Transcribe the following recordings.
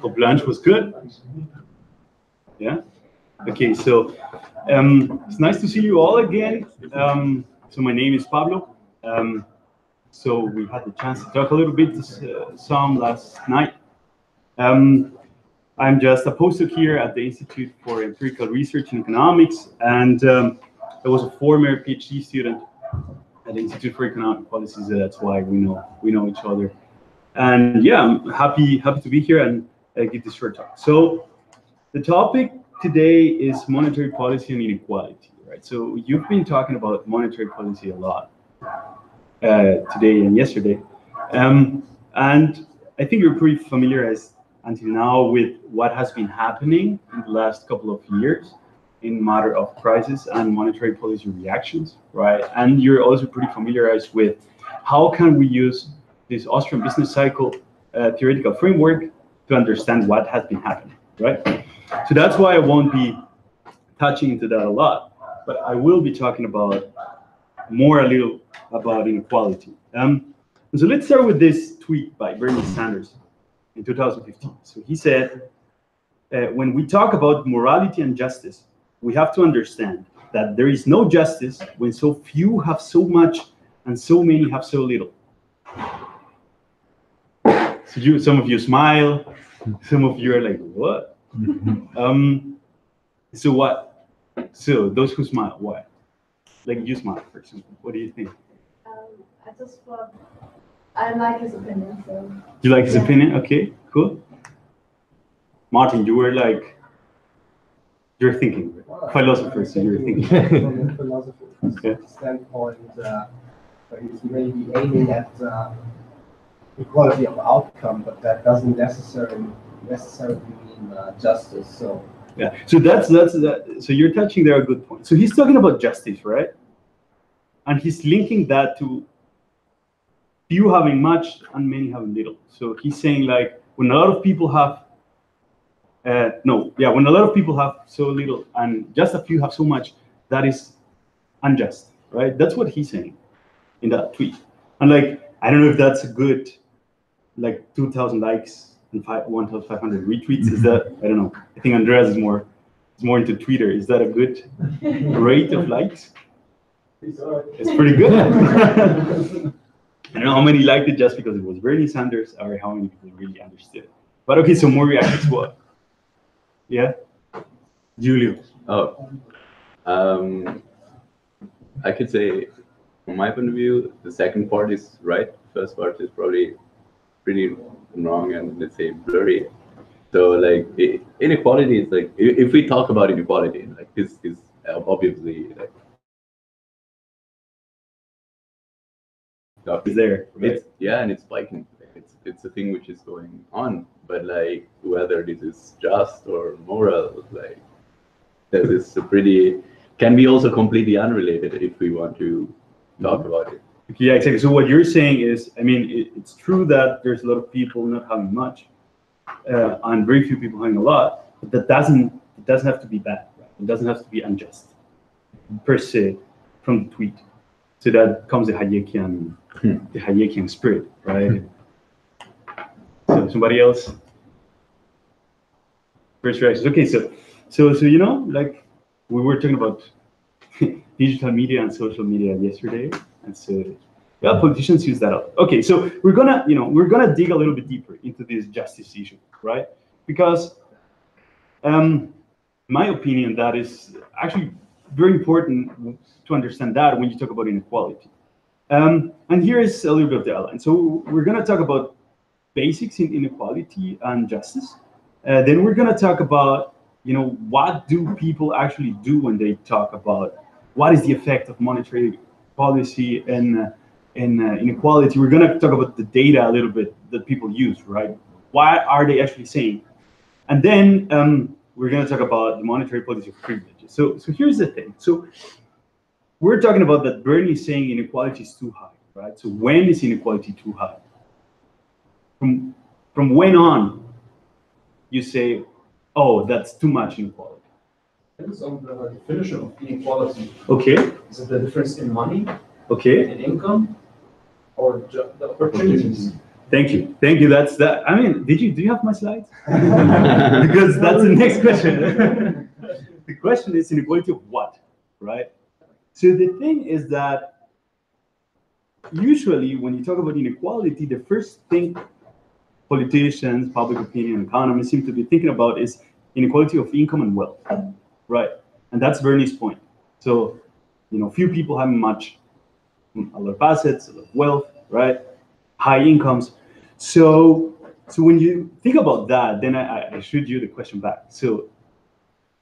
Hope lunch was good. Yeah. Okay. So it's nice to see you all again. So my name is Pablo. So we had the chance to talk a little bit some last night. I'm just a postdoc here at the Institute for Empirical Research in Economics, and I was a former PhD student at the Institute for Economic Policy, so that's why we know each other. And yeah, I'm happy to be here and give this short talk. So the topic today is monetary policy and inequality, right? So you've been talking about monetary policy a lot today and yesterday, and I think you're pretty familiar until now with what has been happening in the last couple of years in matter of crisis and monetary policy reactions, right? And you're also pretty familiarized with how can we use this Austrian business cycle theoretical framework to understand what has been happening, right? So that's why I won't be touching into that a lot, but I will be talking about a little about inequality. So let's start with this tweet by Bernie Sanders in 2015. So he said, when we talk about morality and justice, we have to understand that there is no justice when so few have so much and so many have so little. So some of you smile, some of you are like, what? So what? So those who smile, what? Like you smile, for example. What do you think? I like his opinion. So. You like his opinion? Okay, cool. Martin, you're thinking, philosopher, so you're thinking. From a philosopher's standpoint, he's maybe aiming at equality of outcome, but that doesn't necessarily mean justice. So yeah, so that's so you're touching there a good point. So he's talking about justice, right? And he's linking that to few having much and many having little. So he's saying like when a lot of people have when a lot of people have so little and just a few have so much, that is unjust, right? That's what he's saying in that tweet. And like, I don't know if that's a good, like 2,000 likes and 1,500 retweets. Is that, I don't know. I think Andreas is more into Twitter. Is that a good rate of likes? It's pretty good. I don't know how many liked it just because it was Bernie Sanders or how many people really understood it. But okay, so more reactions, what? Yeah? Julio. Oh. I could say, from my point of view, the second part is right. The first part is probably pretty wrong and, let's say, blurry. So, like, inequality is like, if we talk about inequality, like, this is obviously, like, is there, right? And it's spiking. It's a thing which is going on, but like whether this is just or moral, like that is can be also completely unrelated if we want to talk about it. Yeah, exactly. So what you're saying is, I mean, it's true that there's a lot of people not having much, and very few people having a lot, but that doesn't have to be bad. Right? It doesn't have to be unjust per se from the tweet. So that comes the Hayekian spirit, right? So somebody else? First reactions. Okay, so you know, like we were talking about digital media and social media yesterday, and so yeah, politicians use that a lot. Okay, so we're gonna dig a little bit deeper into this justice issue, right? Because my opinion, that is actually very important to understand that when you talk about inequality. And here is a little bit of the outline. So we're gonna talk about basics in inequality and justice. Then we're going to talk about, what do people actually do when they talk about what is the effect of monetary policy and inequality. We're going to talk about the data a little bit that people use, right? What are they actually saying? And then we're going to talk about the monetary policy of privileges. So here's the thing. So we're talking about that Bernie is saying inequality is too high, right? So when is inequality too high? From when on you say, oh, that's too much inequality? Depends on the definition of inequality. Okay. Is it the difference in money? Okay. In income? Or the opportunities? Thank you. That's that. I mean, do you have my slides? Because that's the next question. The question is inequality of what, right? So the thing is that usually when you talk about inequality, the first thing politicians, public opinion, economists seem to be thinking about is inequality of income and wealth, right? And that's Bernie's point. So, few people having a lot of assets, a lot of wealth, right? High incomes. So when you think about that, then I shoot you the question back. So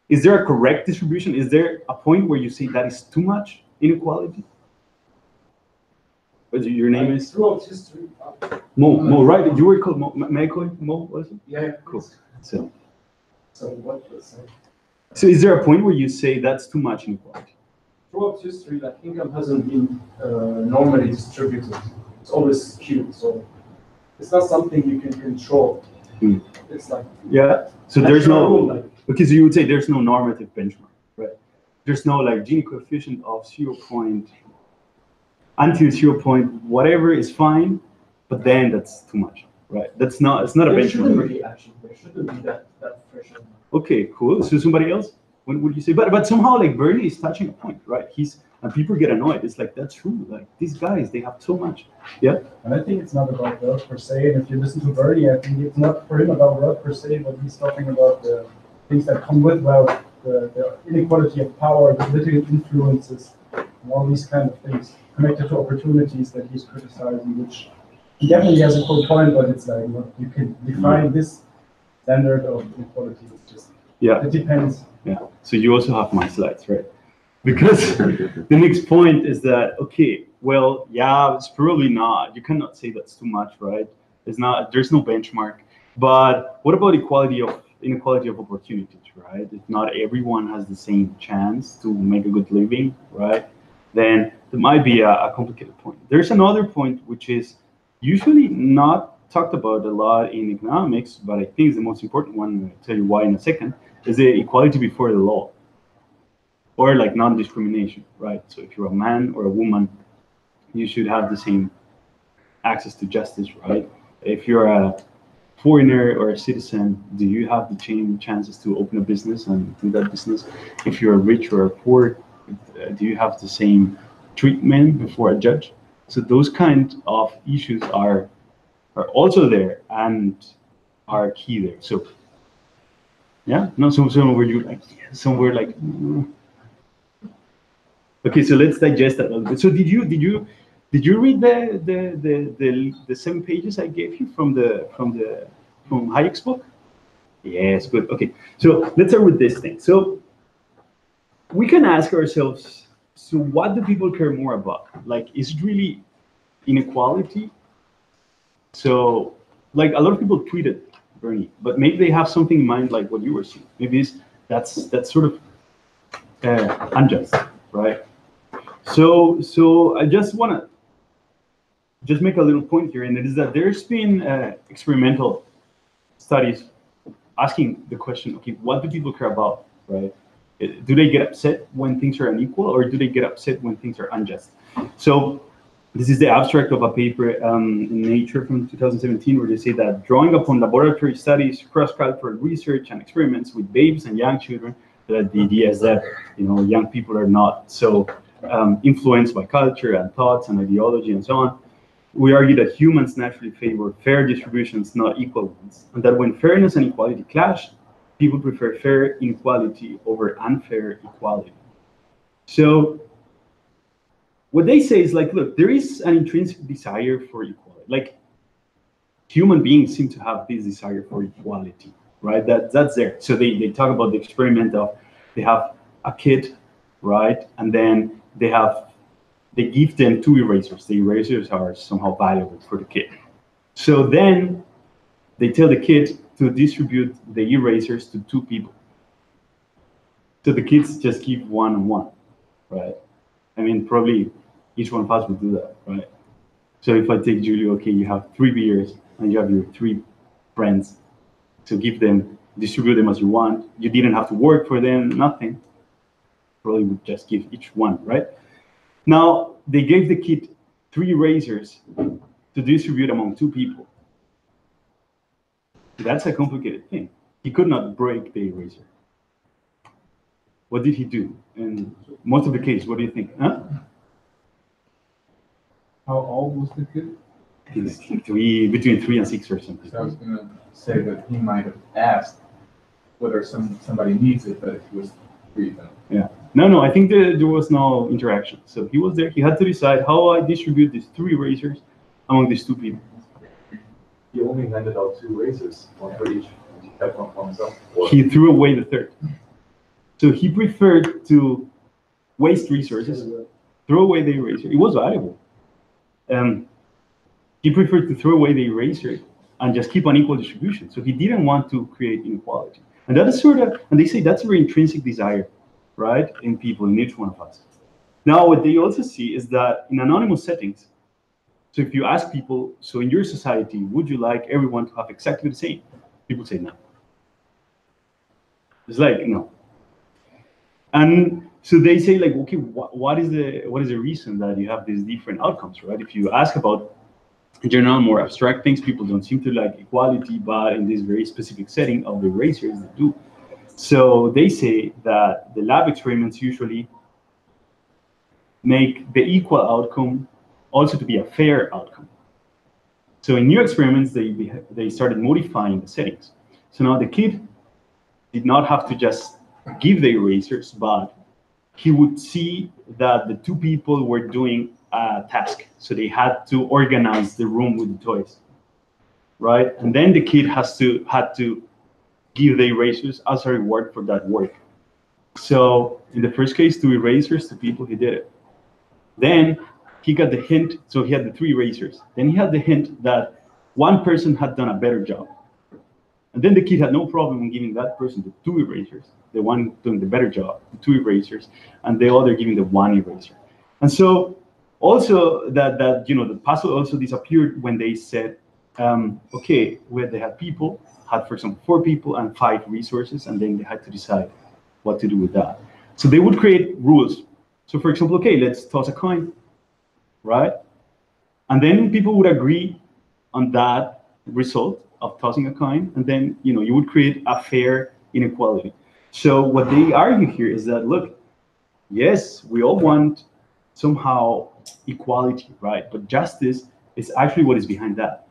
is there a correct distribution? Is there a point where you say that is too much inequality? Your name is? Throughout history. Mo, right? You were called Mo. May I call you Mo, was it? Yeah. Cool. So what was it? So is there a point where you say that's too much inequality? Throughout history, like income hasn't been normally distributed. It's always skewed. So it's not something you can control. It's like So there's no because you would say there's no normative benchmark, right? There's no like Gini coefficient of 0. Until 0. Whatever is fine, but then that's too much, right? It's not a benchmark. There shouldn't be that threshold. Okay, cool. So somebody else? What would you say? But somehow like Bernie is touching a point, right? And people get annoyed. It's like, that's true. Like these guys, they have so much. Yeah. And I think it's not about wealth per se. And if you listen to Bernie, I think it's not for him about wealth per se, but he's talking about the things that come with wealth, the inequality of power, the political influences, and all these kind of things connected to opportunities that he's criticizing, which he definitely has a cool point, but it's like, you can define this standard of inequality. It's just, it depends. Yeah. So you also have my slides, right? Because the next point is that, okay, well, yeah, it's probably not. You cannot say that's too much, right? There's no benchmark. But what about inequality of opportunities, right? If not everyone has the same chance to make a good living, right? Then there might be a complicated point. There's another point which is usually not talked about a lot in economics, but I think is the most important one, and I'll tell you why in a second, is the equality before the law. Or like non-discrimination, right? So if you're a man or a woman, you should have the same access to justice, right? If you're a foreigner or a citizen, do you have the same chances to open a business and do that business? If you're rich or poor, do you have the same treatment before a judge? So those kind of issues are also there and are key there. So yeah, no, somewhere you like, somewhere like. Okay, so let's digest that a little bit. So did you read the 7 pages I gave you from Hayek's book? Yes, good. Okay, so let's start with this thing. So we can ask ourselves, so what do people care more about? Like, is it really inequality? So, like, a lot of people tweeted Bernie, but maybe they have something in mind, like what you were saying. Maybe that's sort of unjust, right? So I just want to make a little point here, and it is that there's been experimental studies asking the question, okay, what do people care about, right? Do they get upset when things are unequal, or do they get upset when things are unjust? So this is the abstract of a paper in Nature from 2017, where they say that drawing upon laboratory studies, cross-cultural research, and experiments with babies and young children, that the idea is that young people are not so influenced by culture and thoughts and ideology and so on. We argue that humans naturally favor fair distributions, not equal ones, and that when fairness and equality clash, people prefer fair inequality over unfair equality. So what they say is like, look, there is an intrinsic desire for equality. Like, human beings seem to have this desire for equality, right? That's there. So they talk about the experiment of, they have a kid, right? And then they give them 2 erasers. The erasers are somehow valuable for the kid. So then they tell the kid to distribute the erasers to 2 people. So the kids just give 1 and 1, right? I mean, probably each one of us would do that, right? So if I take Julio, okay, you have 3 beers and you have your 3 friends. So distribute them as you want. You didn't have to work for them, nothing. Probably would just give each one, right? Now, they gave the kid 3 erasers to distribute among 2 people. That's a complicated thing. He could not break the eraser. What did he do? In most of the cases, what do you think? Huh? How old was the kid? He's between 3 and 6 or something. So I was going to say that he might have asked whether somebody needs it, but if he was 3 then. Yeah. No, I think there was no interaction. So he was there. He had to decide how I distribute these 3 erasers among these 2 people. He only handed out 2 razors, one for each. He kept one for himself. He threw away the 3rd. So he preferred to waste resources, throw away the eraser. It was valuable. He preferred to throw away the eraser and just keep an equal distribution. So he didn't want to create inequality. And that is sort of, and they say that's a very intrinsic desire, right, in people, in each one of us. Now, what they also see is that in anonymous settings, so if you ask people, so in your society, would you like everyone to have exactly the same? People say no. It's like, no. And so they say, like, okay, what is the reason that you have these different outcomes, right? If you ask about, in general, more abstract things, people don't seem to like equality, but in this very specific setting of the erasers, they do. So they say that the lab experiments usually make the equal outcome also to be a fair outcome. So in new experiments, they started modifying the settings. So now the kid did not have to just give the erasers, but he would see that the 2 people were doing a task. So they had to organize the room with the toys, right? And then the kid had to give the erasers as a reward for that work. So in the first case, 2 erasers to people, he did it. Then he got the hint, so he had the 3 erasers. Then he had the hint that one person had done a better job. And then the kid had no problem in giving that person the 2 erasers, the one doing the better job, the 2 erasers, and the other giving the 1 eraser. And so also that you know, the puzzle also disappeared when they said, okay, where they had people, had for example 4 people and 5 resources, and then they had to decide what to do with that. So they would create rules. So for example, okay, let's toss a coin, right? And then people would agree on that result of tossing a coin, and then you would create a fair inequality. So what they argue here is that, look, yes, we all want somehow equality, right? But justice is actually what is behind that.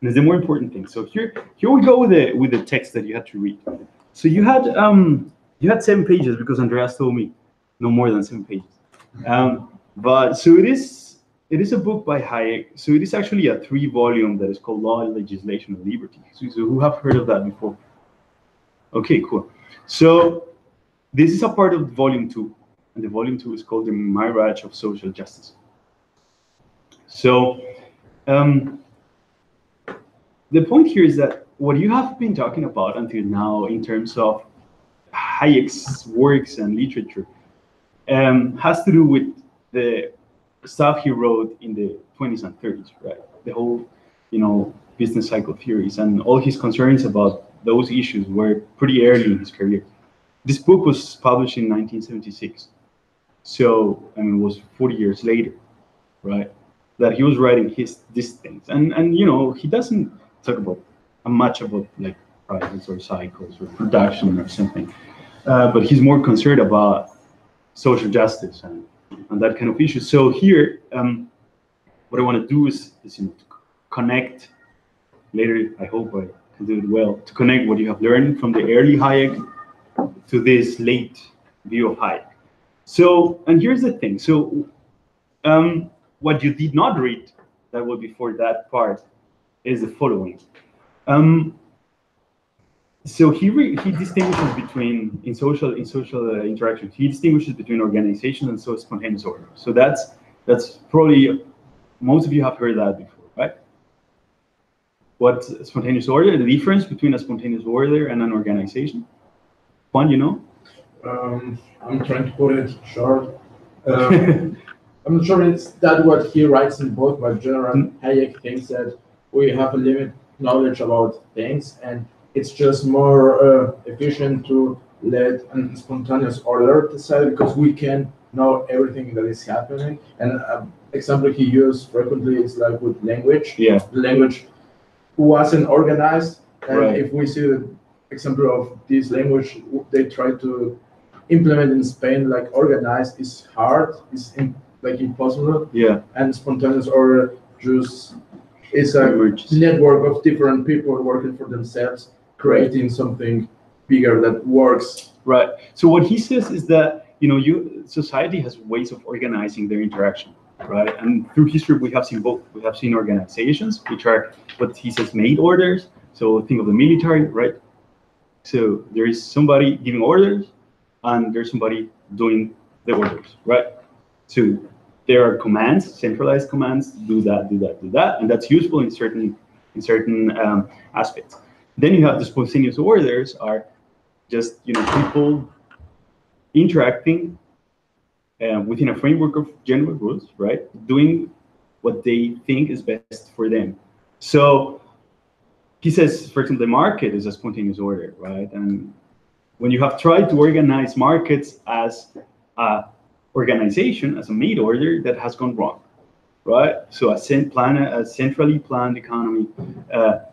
And it's the more important thing. So here we go with the text that you had to read. So you had 7 pages because Andreas told me no more than 7 pages. But so it is a book by Hayek. So it is actually a 3-volume that is called Law, Legislation, and Liberty. So who have heard of that before? Okay, cool. So this is a part of volume 2, and the volume 2 is called The Mirage of Social Justice. So the point here is that what you have been talking about until now in terms of Hayek's works and literature has to do with the stuff he wrote in the 20s and 30s, right? The whole, business cycle theories, and all his concerns about those issues were pretty early in his career. This book was published in 1976. So, it was 40 years later, right? That he was writing these things. And he doesn't talk about much about like prices or cycles or production or something. But he's more concerned about social justice and that kind of issue. So here, what I want to do is to connect later. I hope I can do it well, to connect what you have learned from the early Hayek to this late view of Hayek. So, and here's the thing. So, what you did not read that was before that part is the following. So he distinguishes between in social interactions. He distinguishes between organization and spontaneous order. So that's probably most of you have heard that before, right? What's spontaneous order? The difference between a spontaneous order and an organization. Juan, I'm trying to put it short. I'm not sure it's that what he writes in the book, but generally Hayek thinks that we have a limited knowledge about things, and it's just more efficient to let a spontaneous order decide because we can know everything that is happening. And example he used frequently is like with language. Yeah. The language wasn't organized, And Right. if we see the example of this language, they try to implement in Spain, like organized is hard, like impossible, Yeah. and spontaneous order just is a Emerges. network of different people working for themselves, creating something bigger that works. Right. So what he says is that society has ways of organizing their interaction, right? And through history, we have seen both. We have seen organizations, which are what he says made orders. So think of the military, right? So there is somebody giving orders, and there's somebody doing the orders, right? So there are commands, centralized commands, do that, do that, do that, and that's useful in certain aspects. Then you have the spontaneous orders, are just people interacting within a framework of general rules, right? Doing what they think is best for them. So he says, for example, the market is a spontaneous order, right? And when you have tried to organize markets as a organization, as a made order, that has gone wrong, right? So a centrally planned economy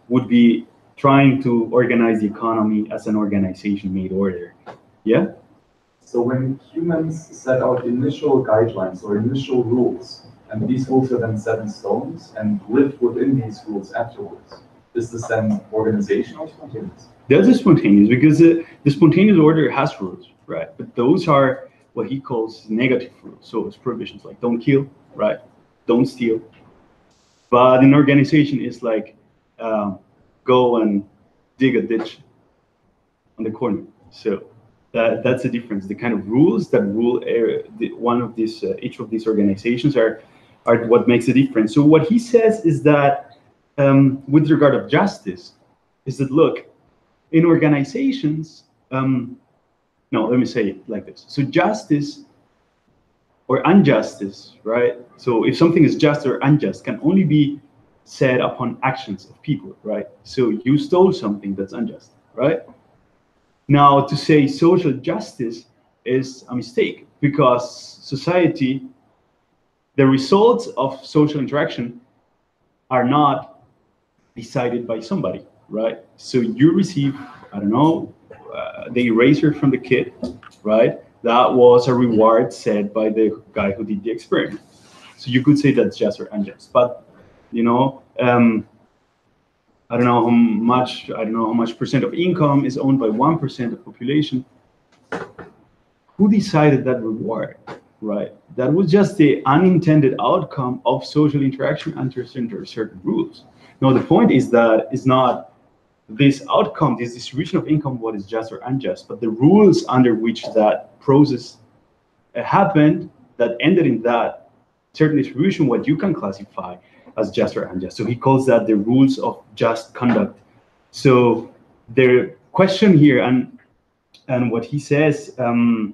would be trying to organize the economy as an organization made order. Yeah? So when humans set out initial guidelines or initial rules, and these rules are then set in stones and live within these rules afterwards, is this then organization or spontaneous? That's a spontaneous, because the spontaneous order has rules, right? But those are what he calls negative rules. So it's prohibitions like don't kill, right? Don't steal. But an organization is like go and dig a ditch on the corner. So that's the difference. The kind of rules that rule each of these organizations are what makes the difference. So what he says is that with regard of justice, is that look, in organizations, no, let me say it like this. So justice or injustice, right? So if something is just or unjust can only be said upon actions of people, right? So you stole something that's unjust, right? Now, to say social justice is a mistake, because society, the results of social interaction are not decided by somebody, right? So you receive, I don't know, the eraser from the kid, right? That was a reward set by the guy who did the experiment. So you could say that's just or unjust, but I don't know how much percent of income is owned by 1% of population. Who decided that reward, right? That was just the unintended outcome of social interaction under certain rules. No, the point is that it's not this outcome, this distribution of income, what is just or unjust, but the rules under which that process happened that ended in that certain distribution, what you can classify as just or unjust. So he calls that the rules of just conduct. So the question here, and what he says in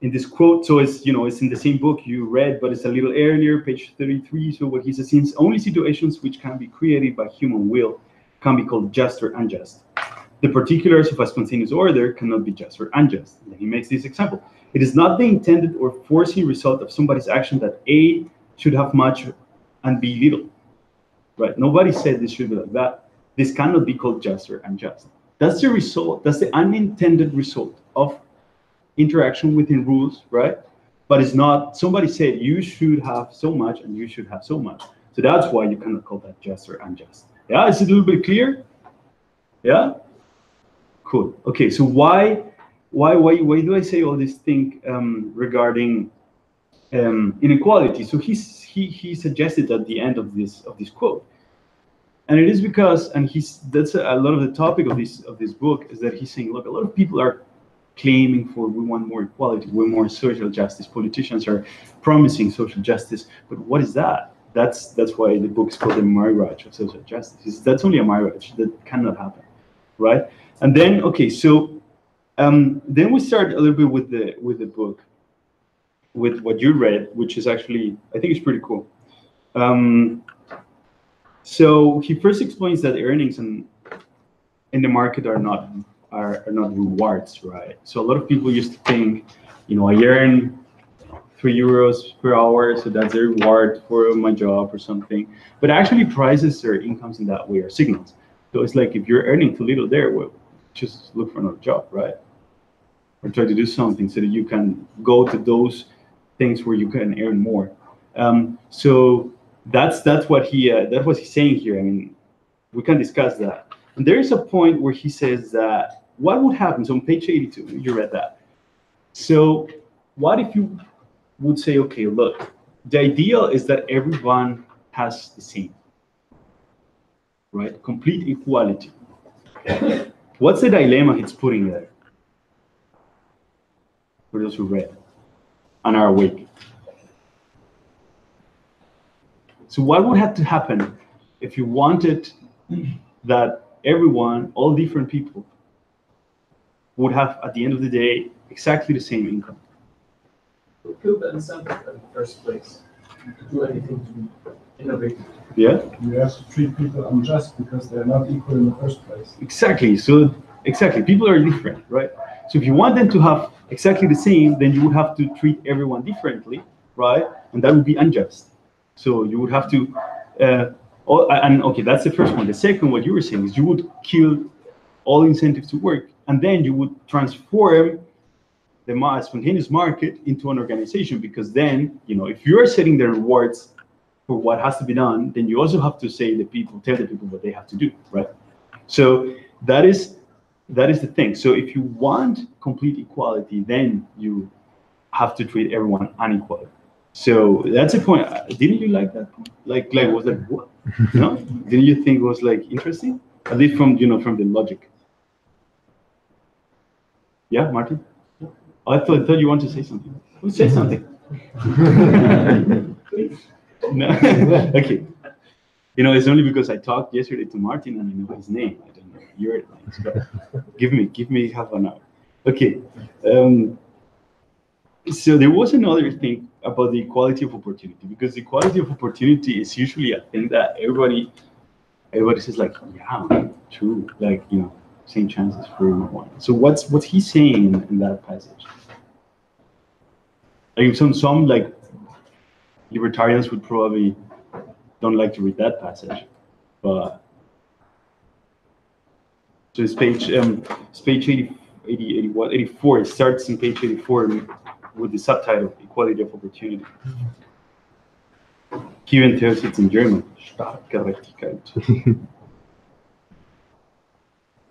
this quote, so it's in the same book you read, but it's a little earlier, page 33. So what he says, since only situations which can be created by human will can be called just or unjust, the particulars of a spontaneous order cannot be just or unjust. And he makes this example. It is not the intended or foreseen result of somebody's action that A should have much and B little, right? Nobody said this should be like that. This cannot be called just or unjust. That's the result, that's the unintended result of interaction within rules, right? But it's not, somebody said you should have so much and you should have so much. So that's why you cannot call that just or unjust. Yeah, is it a little bit clear? Yeah? Cool. Okay, so why do I say all this thing regarding inequality? So he suggested at the end of this quote, and it is because, and that's a lot of the topic of this book, is that he's saying, look, a lot of people are claiming for we want more equality, we want more social justice. Politicians are promising social justice, but what is that? That's why the book is called The Mirage of Social Justice. That's only a mirage that cannot happen, right? And then okay, so then we start a little bit with the book, with what you read, which is actually, I think it's pretty cool. So he first explains that earnings in the market are not rewards, right? So a lot of people used to think, I earn €3 per hour, so that's a reward for my job or something. But actually, prices or incomes in that way are signals. So it's like if you're earning too little there, well, just look for another job, right? Or try to do something so that you can go to those things where you can earn more. So that's what he's saying here. I mean, we can discuss that. And there is a point where he says that what would happen? So on page 82, you read that. So what if you would say, okay, look, the ideal is that everyone has the same, right? Complete equality. What's the dilemma he's putting there? For those who read and are awake. So what would have to happen if you wanted that everyone, all different people, would have, at the end of the day, exactly the same income? We'll kill the incentive in the first place to do anything to be innovative. Yeah? You have to treat people unjust because they're not equal in the first place. Exactly. So exactly, people are different, right? So if you want them to have exactly the same, then you would have to treat everyone differently, right? And that would be unjust. So you would have to, okay, that's the first one. The second, what you were saying is you would kill all incentives to work, and then you would transform the spontaneous market into an organization, because then, if you're setting the rewards for what has to be done, then you also have to tell the people what they have to do, right? So that is the thing. So if you want complete equality, then you have to treat everyone unequally. So that's a point. Didn't you like that point? Like was like what? No? Didn't you think it was like interesting? At least from from the logic. Yeah, Martin? I thought you wanted to say something. Who said something? No. Okay. It's only because I talked yesterday to Martin and I know his name. I don't know your names, but give me half an hour. Okay. So there was another thing about the equality of opportunity, because the equality of opportunity is usually a thing that everybody says like, yeah, true, like same chances for everyone. So what's he saying in that passage? Like some like libertarians would probably don't like to read that passage, but so it's page 84. It starts in page 84 with the subtitle "Equality of Opportunity." He even tells it's in German. Starke Gerechtigkeit.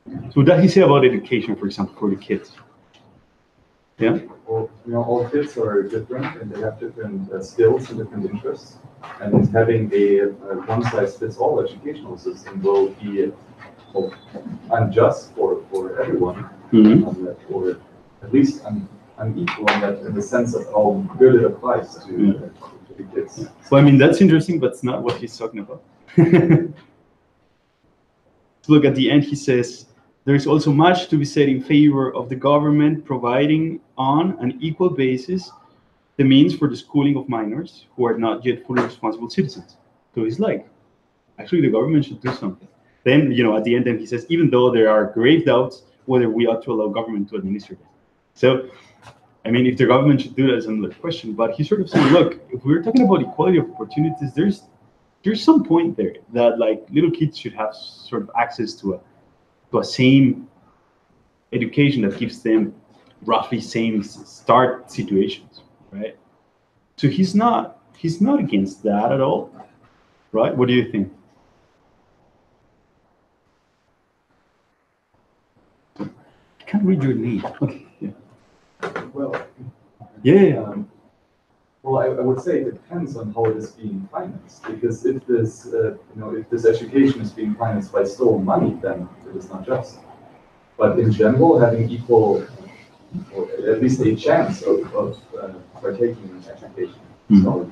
So what does he say about education, for example, for the kids? Yeah. Well, all kids are different and they have different skills and different interests. And having a one-size-fits-all educational system will be unjust for everyone, or at least unequal in the sense of how good it applies to the kids. So I mean, that's interesting, but it's not what he's talking about. Look, at the end, he says, there is also much to be said in favor of the government providing on an equal basis the means for the schooling of minors who are not yet fully responsible citizens. So he's like, actually, the government should do something. Then, at the end, then he says, even though there are grave doubts whether we ought to allow government to administer them. So, I mean, if the government should do that is another question. But he's sort of saying, look, if we're talking about equality of opportunities, there's some point there that like little kids should have sort of access to a same education that gives them roughly same start situations, right? So he's not against that at all, right? What do you think? I can't read your name. Okay, yeah. Well, yeah. Well, I would say it depends on how it is being financed. Because if this education is being financed by stolen money, then it is not just. But in general, having equal, or at least a chance of partaking in education. So,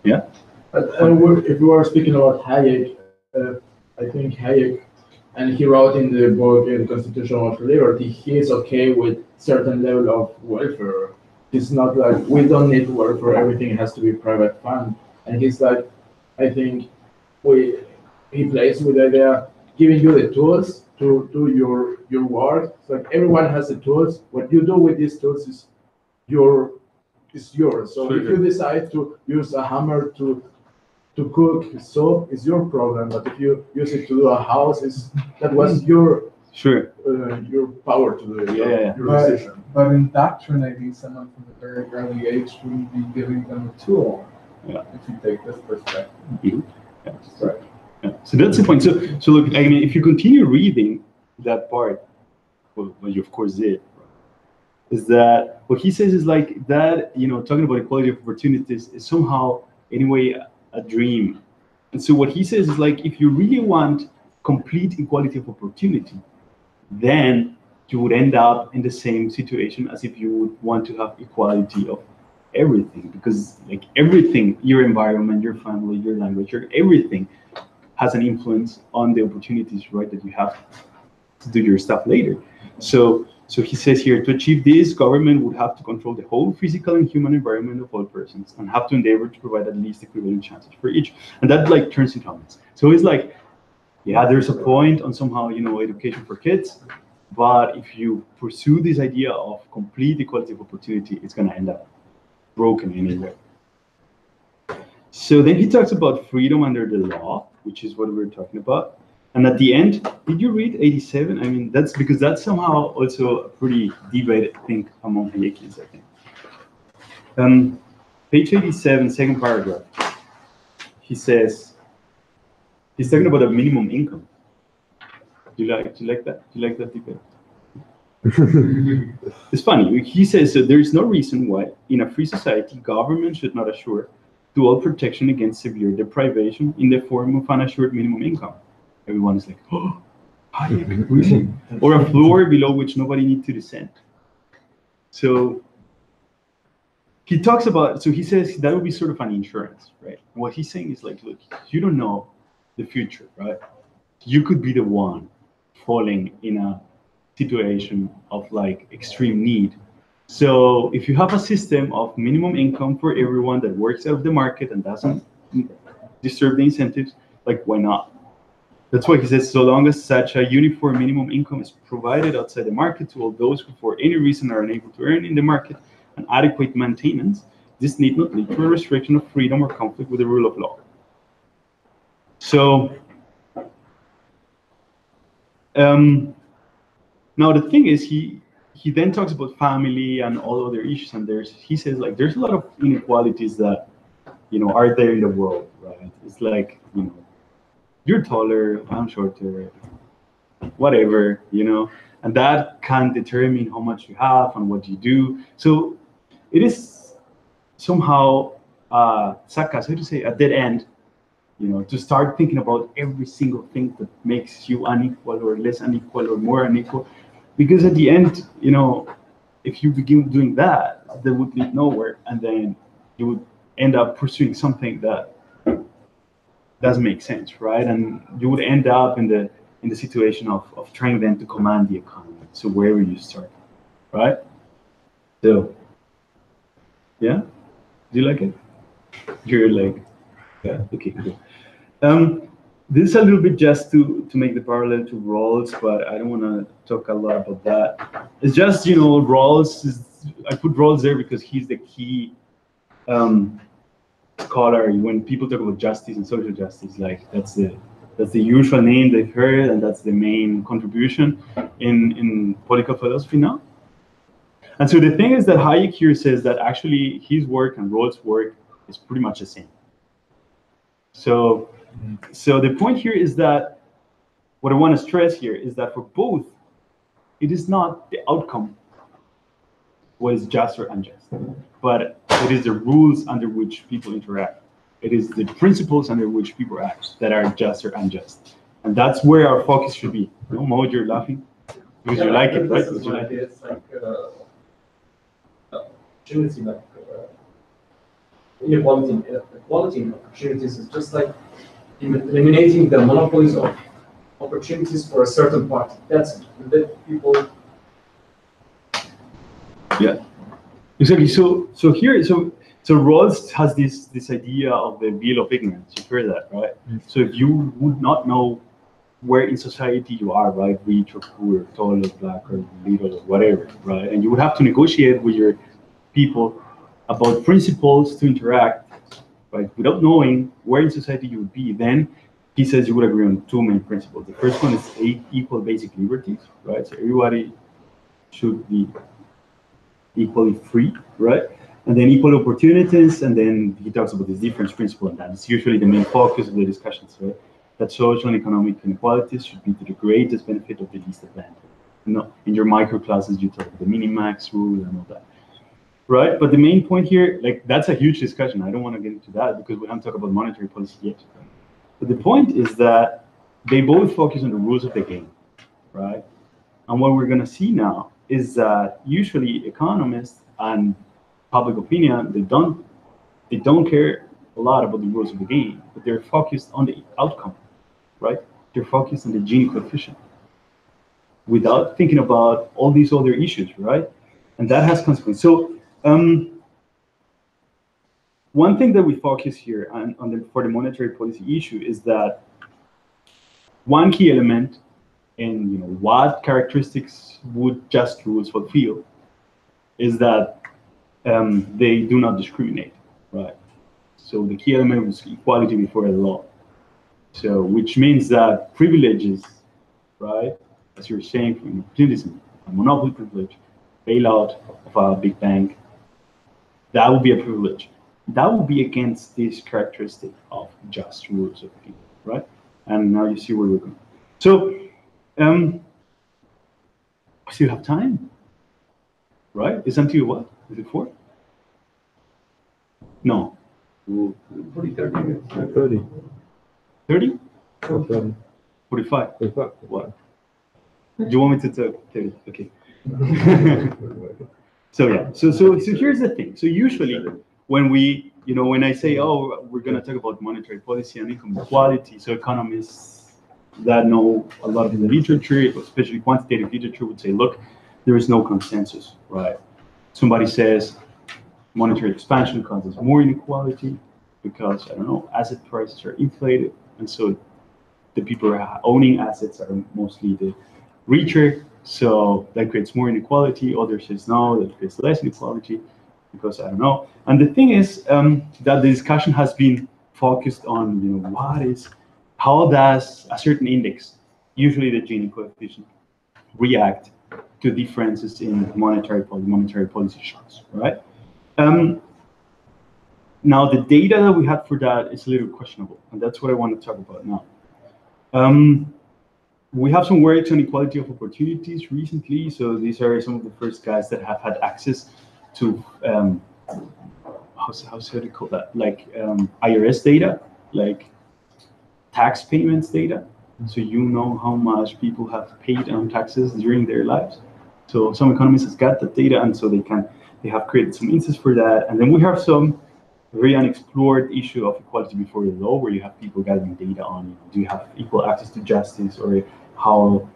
yeah. If we are speaking about Hayek, I think Hayek, and he wrote in the book The Constitution of Liberty, he is okay with certain level of welfare. It's not like we don't need welfare, everything has to be private fund. And he's like, I think he plays with the idea giving you the tools to do your work. It's like everyone has the tools. What you do with these tools is yours. So if you decide to use a hammer to to cook soap is your problem, but if you use it to do a house, that was your Sure. Your power to do it. Yeah. Your decision. But indoctrinating someone from a very early age wouldn't be giving them a tool. Yeah. If you take this perspective. Mhm. Right. Yeah. So that's the point. So look, I mean, if you continue reading that part, well, you of course did, is that what he says is like that, talking about equality of opportunities is somehow, anyway, a dream. And so what he says is like, if you really want complete equality of opportunity, then you would end up in the same situation as if you would want to have equality of everything, because like everything, your environment, your family, your language, everything has an influence on the opportunities, right, that you have to do your stuff later. So he says here, to achieve this, government would have to control the whole physical and human environment of all persons and have to endeavor to provide at least equivalent chances for each. And that like turns into comments. So it's like, yeah, there's a point on somehow, education for kids, but if you pursue this idea of complete equality of opportunity, it's going to end up broken anyway. So then he talks about freedom under the law, which is what we're talking about. And at the end, did you read 87? I mean, that's because that's somehow also a pretty debated thing among Hayekians, I think. Page 87, second paragraph. He says, he's talking about a minimum income. Do you like that? Do you like that debate? It's funny. He says, so there is no reason why in a free society, government should not assure to all protection against severe deprivation in the form of an assured minimum income. Everyone is like, oh, Hayek, really? Or a floor below which nobody needs to descend. So he talks about, so he says that would be sort of an insurance, right? And what he's saying is like, look, you don't know the future, right? You could be the one falling in a situation of like extreme need. So if you have a system of minimum income for everyone that works out of the market and doesn't disturb the incentives, like why not? That's why he says, so long as such a uniform minimum income is provided outside the market to all those who for any reason are unable to earn in the market an adequate maintenance, this need not lead to a restriction of freedom or conflict with the rule of law. So now the thing is, he then talks about family and all other issues, and he says like there's a lot of inequalities that are there in the world, right? It's like you're taller, I'm shorter, whatever, and that can determine how much you have and what you do. So it is somehow sakas, how to say, a dead end, to start thinking about every single thing that makes you unequal or less unequal or more unequal. Because at the end, if you begin doing that would lead nowhere, and then you would end up pursuing something that doesn't make sense, right? And you would end up in the situation of trying then to command the economy. So wherever you start, right? So, yeah, do you like it? You're like, yeah, okay, cool. This is a little bit just to make the parallel to Rawls, but I don't want to talk a lot about that. It's just, Rawls I put Rawls there because he's the key scholar when people talk about justice and social justice. Like that's the usual name they've heard, and that's the main contribution in political philosophy now. And so the thing is that Hayek here says that actually his work and Rawls' work is pretty much the same. So the point here is that what I want to stress here is that for both, it is not the outcome what is just or unjust, but it is the rules under which people interact. It is the principles under which people act that are just or unjust. And that's where our focus should be. Mo, you're laughing because you like it, right? This is my idea. It's like opportunity, like equality in opportunities is just like eliminating the monopolies of opportunities for a certain party. That's it. That people. Yeah, exactly. So Rawls has this idea of the veil of ignorance. You've heard that, right? So if you would not know where in society you are, right, rich or poor, tall or black or little or whatever, right, and you would have to negotiate with your people about principles to interact, right? Without knowing where in society you would be, then he says you would agree on two main principles. The first one is equal basic liberties, right? So everybody should be equally free, right? And then equal opportunities, and then he talks about this difference principle, and that is usually the main focus of the discussions, right? That social and economic inequalities should be to the greatest benefit of the least advantaged. In your micro classes, you talk about the minimax rule and all that, right? But the main point here, like, that's a huge discussion. I don't want to get into that because we haven't talked about monetary policy yet. But the point is that they both focus on the rules of the game, right? And what we're going to see now is that usually economists and public opinion, they don't care a lot about the rules of the game, but they're focused on the outcome, right? They're focused on the Gini coefficient without thinking about all these other issues, right? And that has consequences. So one thing that we focus here for the monetary policy issue is that one key element in what characteristics would just rules fulfill is that they do not discriminate, right? So the key element was equality before the law. So which means that privileges, right, as you're saying, from opportunism, a monopoly privilege, bailout of a big bank, that would be a privilege. That would be against this characteristic of just rules of the game, right? And now you see where we're going. So we still have time, right? It's until what? Is it 4? No. 30 minutes. 30. 30? 30. 45? 45. What? Do you want me to talk 30? Okay. So yeah, so here's the thing. So usually when we, when I say, oh, we're going to talk about monetary policy and income equality, so economists that know a lot of the literature, especially quantitative literature, would say, look, there is no consensus, right? Somebody says monetary expansion causes more inequality because, I don't know, asset prices are inflated, and so the people who are owning assets are mostly the richer, so that creates more inequality. Others says no, that creates less inequality because, I don't know. And the thing is that the discussion has been focused on, how does a certain index, usually the Gini coefficient, react to differences in monetary policy shocks, right? Now, the data that we had for that is a little questionable, and that's what I want to talk about now. We have some works on equality of opportunities recently, so these are some of the first guys that have had access to, how do you call that? Like IRS data, like tax payments data. So you know how much people have paid on taxes during their lives. So some economists have got that data, and so they have created some instances for that. And then we have some very unexplored issue of equality before the law, where you have people gathering data on, do you have equal access to justice, or how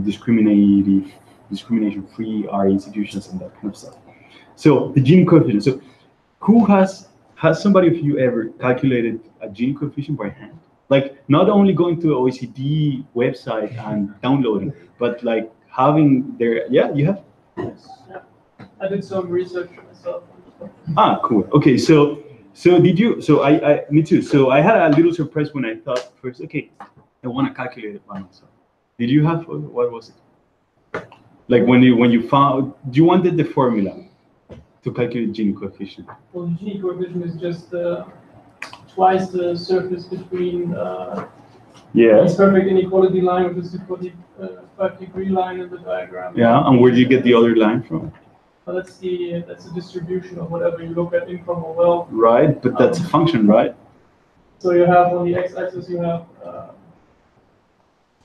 discrimination-free are institutions and that kind of stuff. So the Gini coefficient. So who has somebody of you ever calculated a Gini coefficient by hand? Like not only going to an OECD website and downloading, but like having their, you have? Yes. Yeah. I did some research myself. Ah, cool. Okay, so did you? So me too. So I had a little surprise when I thought first, okay, I want to calculate it by myself. Did you have, what was it? Like when you found, you wanted the formula to calculate Gini coefficient? Well, the Gini coefficient is just twice the surface between this perfect inequality line, which is the 45-degree line in the diagram. Yeah, and where do you get the other line from? Well, that's the distribution of whatever you look at, income or wealth. Right, but that's a function, right? So you have on the x-axis you have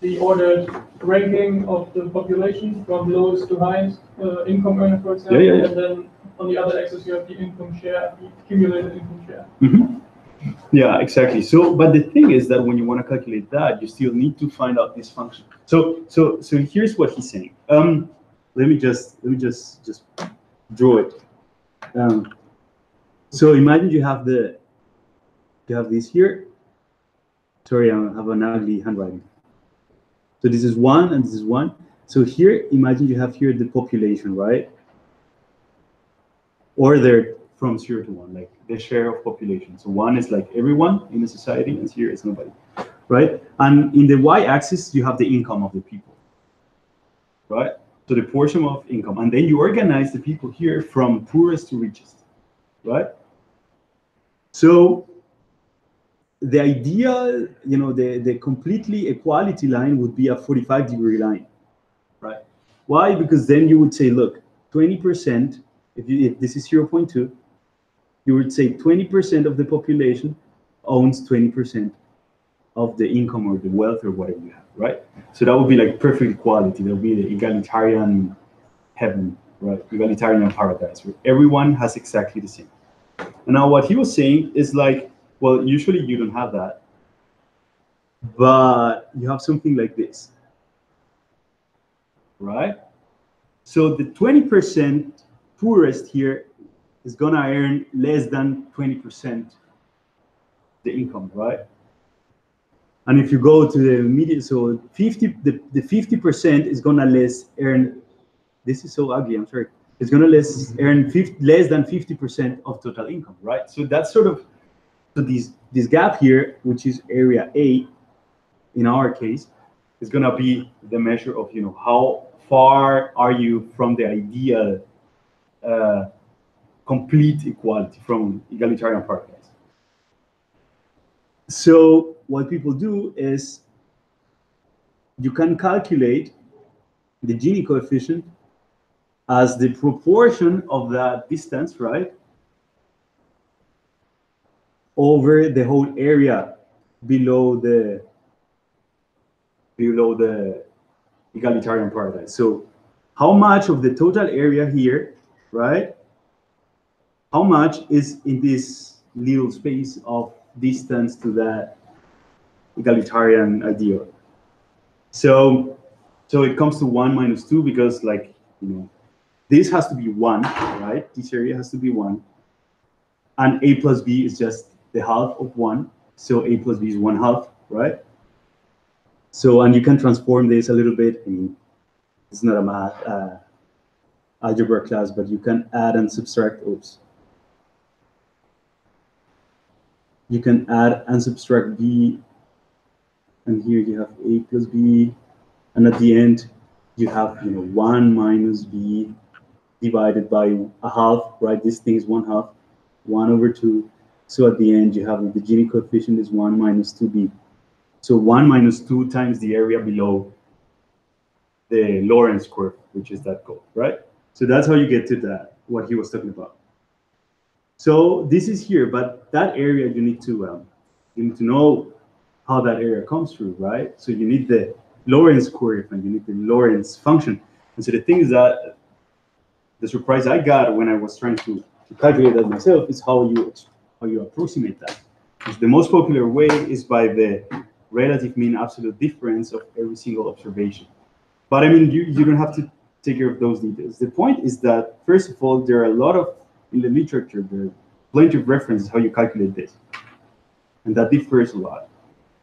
the ordered ranking of the population from lowest to highest income earner, for example, and then on the other axis you have the income share, the accumulated income share. Mm-hmm. Yeah, exactly. So, but the thing is that when you want to calculate that, you still need to find out this function. So here's what he's saying. Let me just draw it. So imagine you have this here. Sorry, I have an ugly handwriting. So this is 1 and this is 1. So here, imagine you have here the population, right? Ordered from 0 to 1, like the share of population. So 1 is like everyone in a society, and 0 is nobody, right? And in the y-axis, you have the income of the people, right? So the portion of income, and then you organize the people here from poorest to richest, right? So the ideal, the completely equality line would be a 45-degree line, right? Why? Because then you would say, look, 20%, if this is 0.2, you would say 20% of the population owns 20% of the income or the wealth or whatever you have, right? So that would be like perfect equality. That would be the egalitarian heaven, right? Egalitarian paradise, where everyone has exactly the same. And now what he was saying is like, well, usually you don't have that, but you have something like this, right? So the 20% poorest here is gonna earn less than 20% the income, right? And if you go to the median, so the 50% is gonna earn, this is so ugly, I'm sorry. It's gonna earn less than 50% of total income, right? So that's sort of, so this gap here, which is area A, in our case, is gonna be the measure of, how far are you from the ideal complete equality, from egalitarian paradise. So what people do is you can calculate the Gini coefficient as the proportion of that distance, right, over the whole area below the egalitarian paradise. So how much of the total area here, right, how much is in this little space of distance to that egalitarian ideal? So it comes to 1 minus 2 because, like, this has to be 1, right? This area has to be 1. And A plus B is just the half of 1. So A plus B is 1/2, right? So, and you can transform this a little bit. I mean, it's not a math algebra class, but you can add and subtract, you can add and subtract B, and here you have A plus B, and at the end you have 1 minus B divided by 1/2, right? This thing is 1/2, 1/2. So at the end you have the Gini coefficient is 1 minus 2B. So 1 minus 2 times the area below the Lorentz curve, which is that goal, right? So that's how you get to that, what he was talking about. So this is here, but that area you need to know how that area comes through, right? So you need the Lorentz curve and you need the Lorentz function. And so the thing is that the surprise I got when I was trying to calculate that myself is how you approximate that. Because the most popular way is by the relative mean absolute difference of every single observation. But I mean, you don't have to take care of those details. The point is that, first of all, there are a lot of, in the literature, there are plenty of references how you calculate this. And that differs a lot.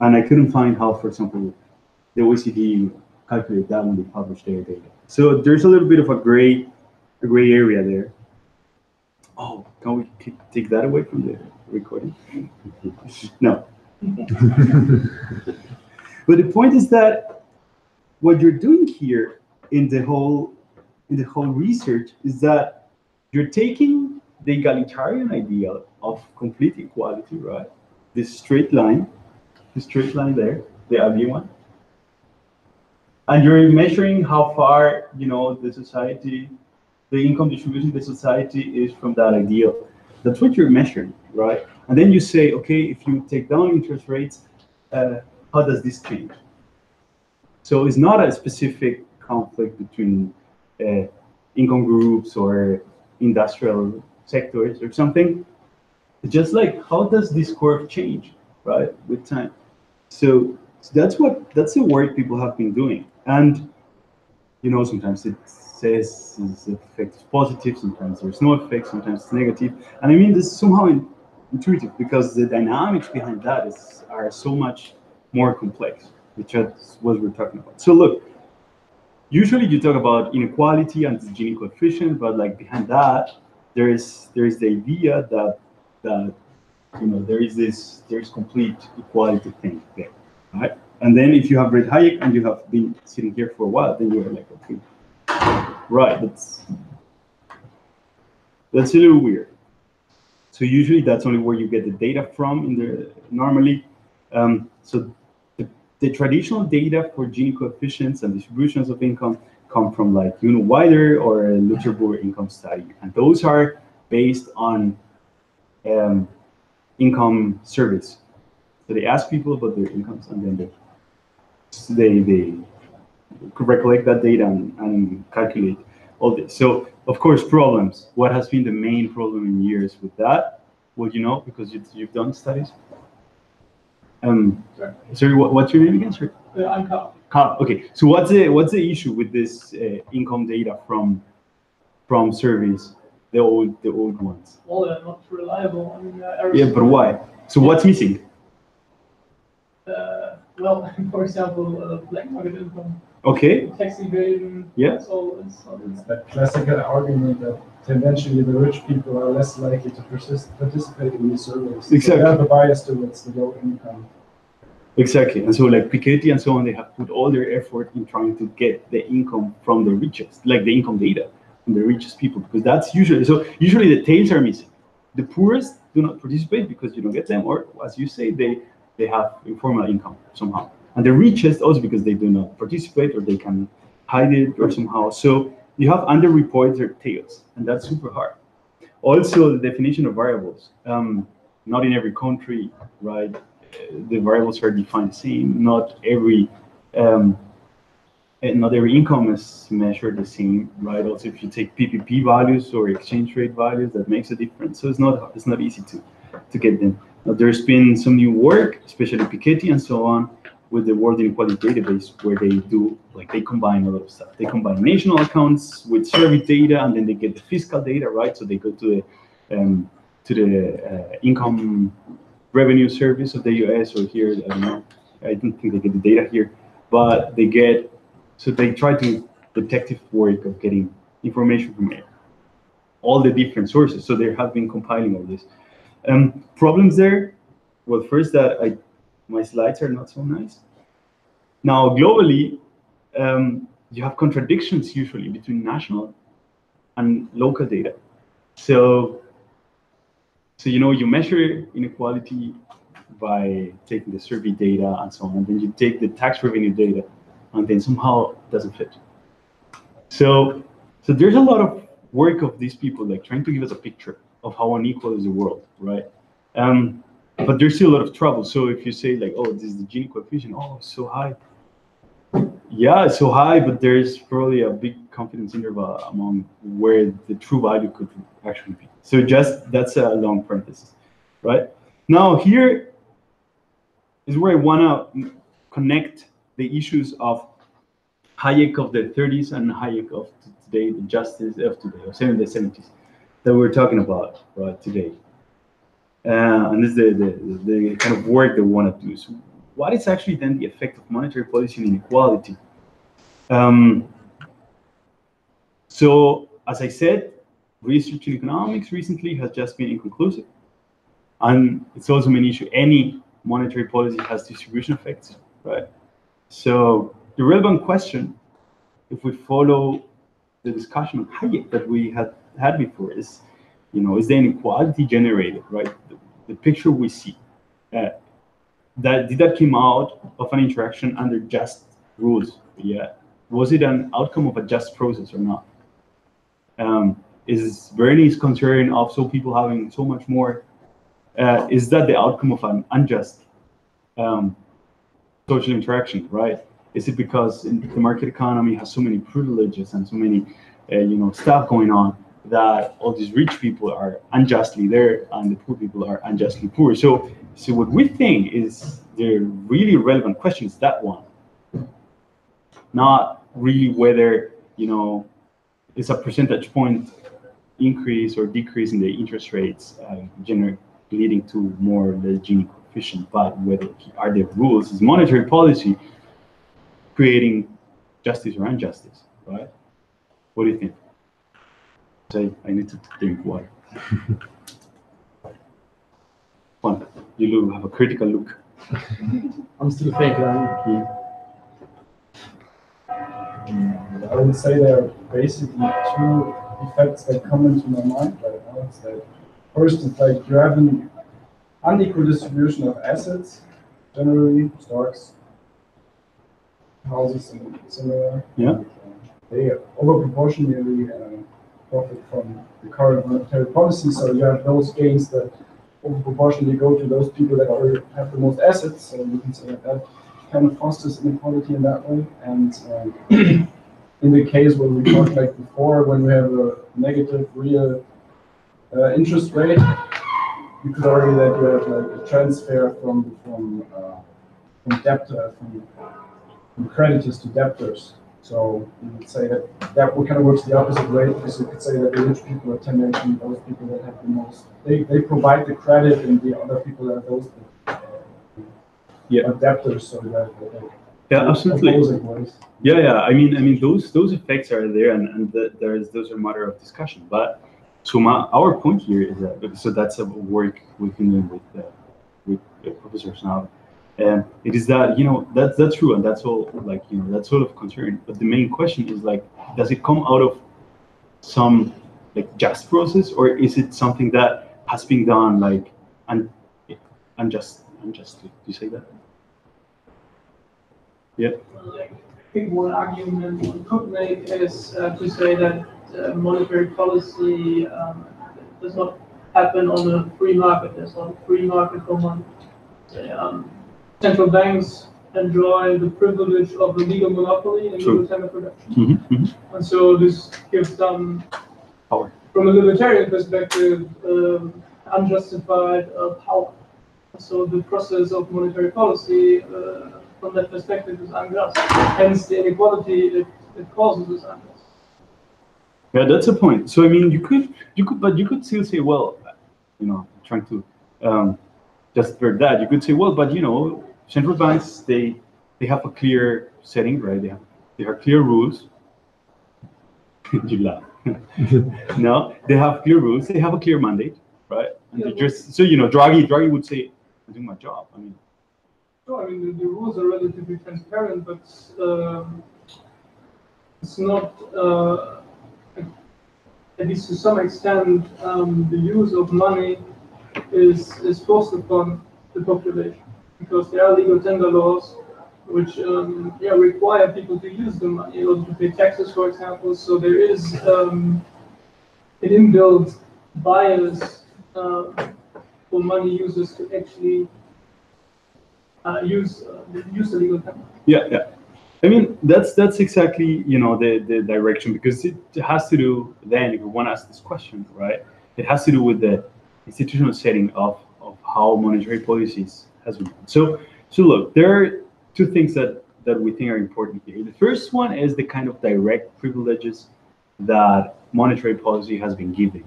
And I couldn't find how, for example, the OECD calculate that when they publish their data. So there's a little bit of a gray area there. Oh, can we take that away from the recording? No. But the point is that what you're doing here in the whole research is that you're taking the egalitarian ideal of complete equality, right? This straight line there, the ugly one, and you're measuring how far the society, the income distribution of the society is from that ideal. That's what you're measuring, right? And then you say, okay, if you take down interest rates, how does this change? So it's not a specific conflict between income groups or industrial sectors or something. It's just like, how does this curve change, right, with time? So that's the work people have been doing. And sometimes it says the effect is positive, sometimes there's no effect, sometimes it's negative. And I mean, this is somehow intuitive because the dynamics behind that are so much more complex, which is what we're talking about. So look, usually you talk about inequality and the Gini coefficient, but like behind that, there's the idea that there's complete equality thing there, right? And then if you have read Hayek and you have been sitting here for a while, then you're like, okay, right, that's a little weird. So usually that's only where you get the data from normally. So the traditional data for Gini coefficients and distributions of income come from like Weider or Lutherburg income study, and those are based on income surveys. So they ask people about their incomes, and then they recollect that data and calculate all this. So of course, problems. What has been the main problem in years with that? Well, you know, because you've done studies. Sorry, what's your name again? Sorry. I'm Carl. Carl. Okay. So what's the issue with this income data from surveys, the old ones? Well, they're not reliable. I mean, yeah, but why? So what's missing? Well, for example, black market income. Okay. Tax evasion. Yeah. It's that classical argument that eventually the rich people are less likely to participate in these surveys. Exactly. So they have a bias towards the low income. Exactly. And so like Piketty and so on, they have put all their effort in trying to get the income from the richest, like the income data from the richest people, because that's usually the tails are missing. The poorest do not participate because you don't get them, or as you say, they have informal income somehow. And the richest also because they do not participate or they can hide it or somehow. So you have underreported tails, and that's super hard. Also, the definition of variables. Not in every country, right? The variables are defined the same. Not every income is measured the same, right? Also, if you take PPP values or exchange rate values, that makes a difference. So it's not easy to get them. Now, there's been some new work, especially Piketty and so on, with the World Inequality Database, where they combine a lot of stuff. They combine national accounts with survey data, and then they get the fiscal data, right? So they go to the income revenue service of the US, or here, I don't know, I don't think they get the data here, but they try to detective work of getting information from all the different sources. So they have been compiling all this. Problems there, well, first that my slides are not so nice. Now, globally, you have contradictions usually between national and local data. So you measure inequality by taking the survey data and so on, and then you take the tax revenue data, and then somehow it doesn't fit. So there's a lot of work of these people like trying to give us a picture of how unequal is the world, right? But there's still a lot of trouble. So if you say like, oh, this is the Gini coefficient, oh, it's so high. Yeah, it's so high, but there's probably a big confidence interval among where the true value could actually be. So that's a long parenthesis, right? Now here is where I wanna connect the issues of Hayek of the 30s and Hayek of today, the justice of today, or the 70s, that we're talking about right today. And this is the kind of work that we want to do. So what is actually then the effect of monetary policy on inequality? So as I said, research in economics recently has just been inconclusive. And it's also an issue. Any monetary policy has distribution effects, right? So the relevant question, if we follow the discussion of Hayek that we had before, is, is the inequality generated, right? The picture we see, did that came out of an interaction under just rules? Yeah. Was it an outcome of a just process or not? Is Bernie's concern of people having so much more, is that the outcome of an unjust social interaction, right? Is it because the market economy has so many privileges and so many, stuff going on, that all these rich people are unjustly there and the poor people are unjustly poor? So what we think is the really relevant question is that one, not really whether it's a percentage point increase or decrease in the interest rates generally leading to more the Gini coefficient, but whether are the rules, is monetary policy creating justice or injustice, right? What do you think? Say, I need to drink water. One, you have a critical look. I'm still thinking. I would say there are basically two effects that come into my mind right now. It's like, first, it's like you have an unequal distribution of assets, generally, stocks, houses, and similar. Yeah. They overproportionally profit from the current monetary policy, so you have those gains that overproportionally go to those people that already have the most assets, so you can say that kind of fosters inequality in that way. And in the case where we talked like before, when we have a negative real interest rate, you could argue that you have like a transfer from creditors to debtors. So you would say that kind of works the opposite way, because you could say that the rich people are tending to those people that have the most. They provide the credit, and the other people are those that are debtors. So yeah, absolutely. Yeah. I mean, those effects are there, and those are a matter of discussion. But so our point here is that that's a work we've been doing with professors now. And it is that, that's true, and that's all, like, that's all of concern. But the main question is, like, does it come out of some, like, just process, or is it something that has been done, like, unjustly? Do you say that? Yeah. I think one argument one could make is to say that monetary policy does not happen on a free market. There's not a free market for money. Central banks enjoy the privilege of the legal monopoly in libertarian production. And so this gives them power. From a libertarian perspective, unjustified power. So the process of monetary policy, from that perspective, is unjust. Hence, the inequality it causes is unjust. Yeah, that's a point. So I mean, you could still say, well, trying to just for that, you could say, well, but central banks, they have a clear setting, right? They have clear rules. You laugh. No, they have clear rules. They have a clear mandate, right? And they just Draghi would say, I'm doing my job. I mean, the rules are relatively transparent, but it's not, at least to some extent, the use of money is forced upon the population, because there are legal tender laws which require people to use the money in order to pay taxes, for example. So there is an inbuilt bias for money users to actually use the legal tender. Yeah. I mean, that's exactly the direction, because it has to do then, if you want to ask this question, right? It has to do with the institutional setting of how monetary policies has been. So look, there are two things that we think are important here. The first one is the kind of direct privileges that monetary policy has been giving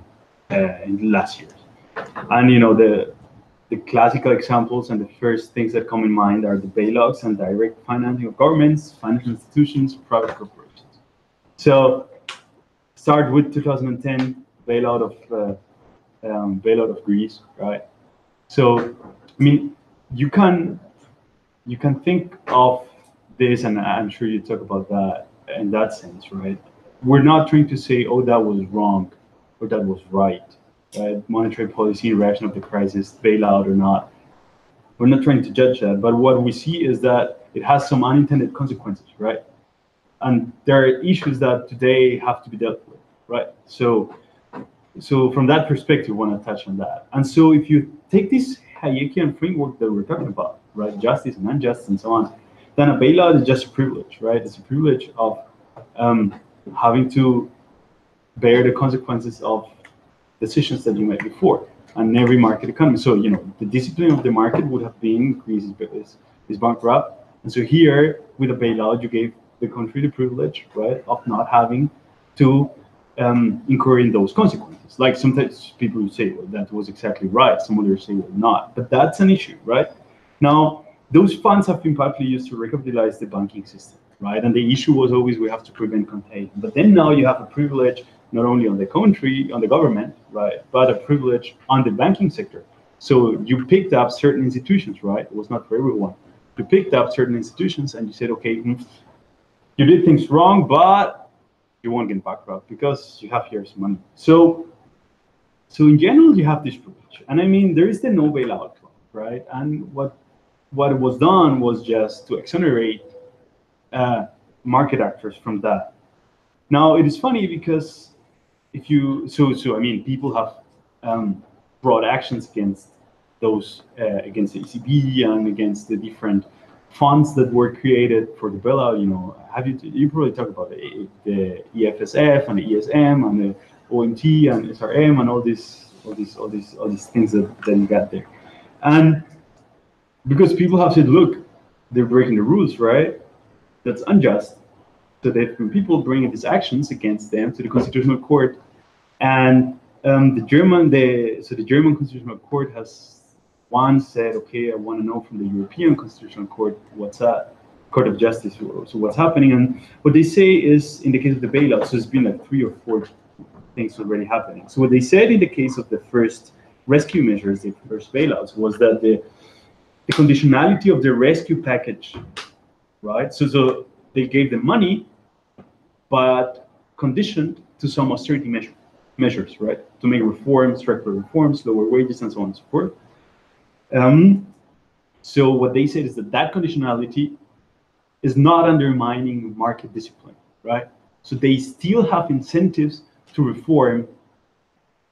in the last years. And the classical examples and the first things that come in mind are the bailouts and direct financing of governments, financial institutions, private corporations. So start with 2010 bailout of Greece, right? So I mean, you can think of this, and I'm sure you talk about that in that sense, right? We're not trying to say, oh, that was wrong or that was right. Monetary policy, reaction of the crisis, bailout or not. We're not trying to judge that, but what we see is that it has some unintended consequences, right? And there are issues that today have to be dealt with, right? So from that perspective, I want to touch on that. And so if you take this Hayekian framework that we're talking about, right, justice and unjust and so on, then a bailout is just a privilege, right? It's a privilege of having to bear the consequences of decisions that you made before, and every market economy. So the discipline of the market would have been Greece is bankrupt, and so here with a bailout you gave the country the privilege, right, of not having to incur in those consequences. Like sometimes people will say, well, that was exactly right. Some others say, well, not. But that's an issue, right? Now, those funds have been partly used to recapitalize the banking system, right? And the issue was always we have to prevent contagion. But then now you have a privilege not only on the country, on the government, right, but a privilege on the banking sector. So you picked up certain institutions, right? It was not for everyone. You picked up certain institutions and you said, okay, you did things wrong, but you won't get bankrupt because you have here's money. So in general, you have this privilege. And I mean, there is the no bailout clause, right? And what was done was just to exonerate market actors from that. Now, it is funny because if you, I mean, people have brought actions against those, against the ECB and against the different funds that were created for the bailout. You know, you probably talk about the EFSF and the ESM and the OMT and SRM and all these things that you got there. And because people have said, look, they're breaking the rules, right? That's unjust. So that when people bring these actions against them to the Constitutional Court, and the German Constitutional Court has once said, okay, I want to know from the European Constitutional Court what's that, Court of Justice, so what's happening. And what they say is, in the case of the bailout, so it's been like 3 or 4 things already happening. So what they said in the case of the first rescue measures, the first bailouts, was that the conditionality of the rescue package, right? So they gave them money, but conditioned to some austerity measures, right? To make reforms, structural reforms, lower wages, and so on and so forth. So what they said is that conditionality is not undermining market discipline, right? So they still have incentives to reform,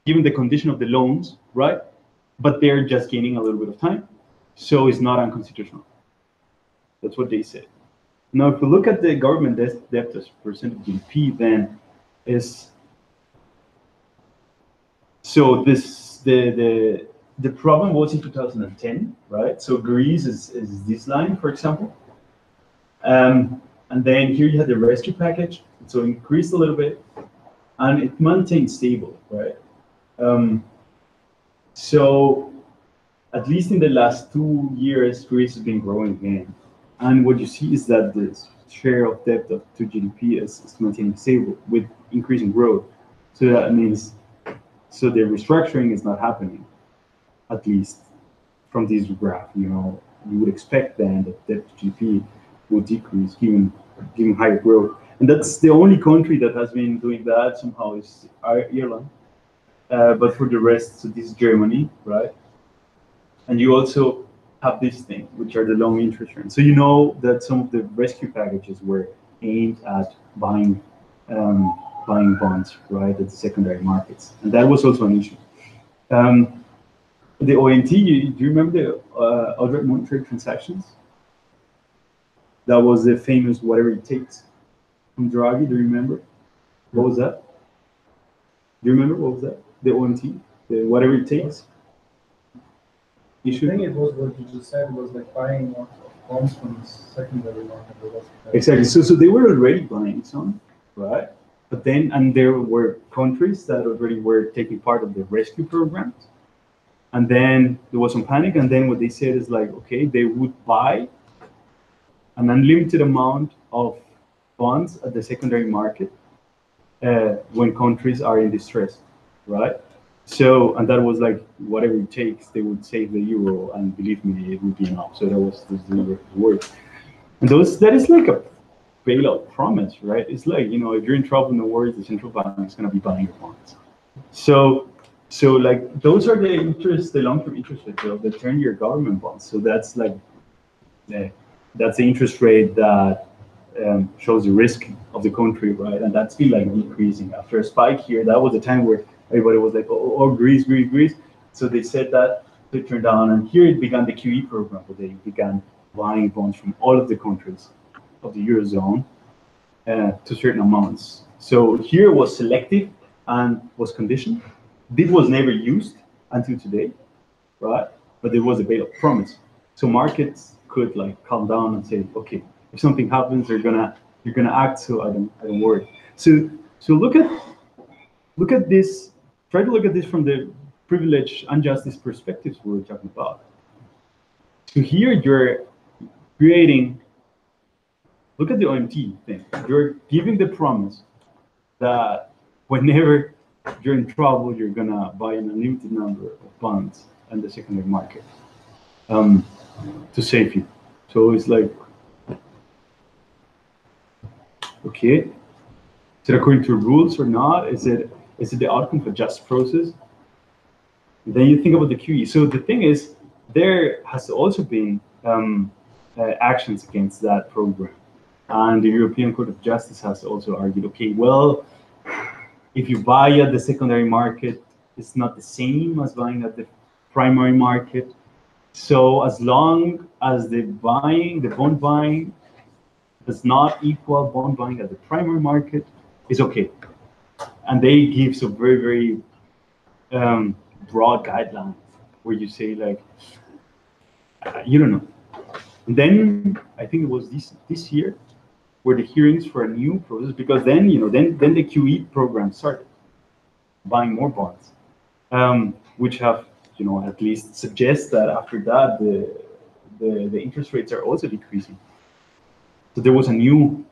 given the condition of the loans, right? But they're just gaining a little bit of time, so it's not unconstitutional. That's what they said. Now, if we look at the government debt as percent of GDP, then is so the problem was in 2010, right? So Greece is this line, for example, and then here you had the rescue package, so it increased a little bit, and it maintained stable, right? So at least in the last 2 years, Greece has been growing again. And what you see is that the share of debt to GDP is maintaining stable with increasing growth. So that means, so the restructuring is not happening, at least from this graph. You know, you would expect then that debt to GDP will decrease given higher growth. And that's the only country that has been doing that somehow is Ireland. But for the rest, so this is Germany, right? And you also have this thing, which are the low interest rates. So you know that some of the rescue packages were aimed at buying bonds, right, at the secondary markets, and that was also an issue. The OMT, do you remember the outright monetary transactions? That was the famous whatever it takes from Draghi. Do you remember? What was that? Do you remember what was that? The OMT, the whatever it takes. I think it was what you just said. It was like buying bonds from the secondary market. Exactly. So they were already buying some, right? But then, and there were countries that already were taking part of the rescue programs. And then there was some panic. And then what they said is like, okay, they would buy an unlimited amount of bonds at the secondary market when countries are in distress, right? So, and that was like, whatever it takes, they would save the euro, and believe me, it would be enough. So that was the word. And that is like a bailout promise, right? It's like, you know, if you're in trouble, no worries, the central bank is going to be buying your bonds. So like, those are the long-term interest rates of the 10-year government bonds. So that's like, that's the interest rate that shows the risk of the country, right? And that's been like decreasing after a spike here. That was the time where everybody was like, oh, Greece. So they said that, they turned down, and here it began the QE program, where they began buying bonds from all of the countries of the Eurozone to certain amounts. So here was selective and was conditioned. This was never used until today, right? But there was a bailout promise. So markets could like calm down and say, okay, if something happens, you're gonna act. So I don't worry. So look at this. Try to look at this from the privilege and justice perspectives we were talking about. So here you're creating. Look at the OMT thing. You're giving the promise that whenever you're in trouble, you're gonna buy an unlimited number of bonds on the secondary market to save you. So it's like, okay, is it according to rules or not? Is it the outcome of a just process? Then you think about the QE. So the thing is, there has also been actions against that program. And the European Court of Justice has also argued, okay, well, if you buy at the secondary market, it's not the same as buying at the primary market. So as long as the bond buying does not equal bond buying at the primary market, it's okay. And they give some very, very broad guidelines where you say like, you don't know. And then I think it was this year where the hearings for a new process, because then then the QE program started buying more bonds, which have at least suggest that after that the interest rates are also decreasing. So there was a new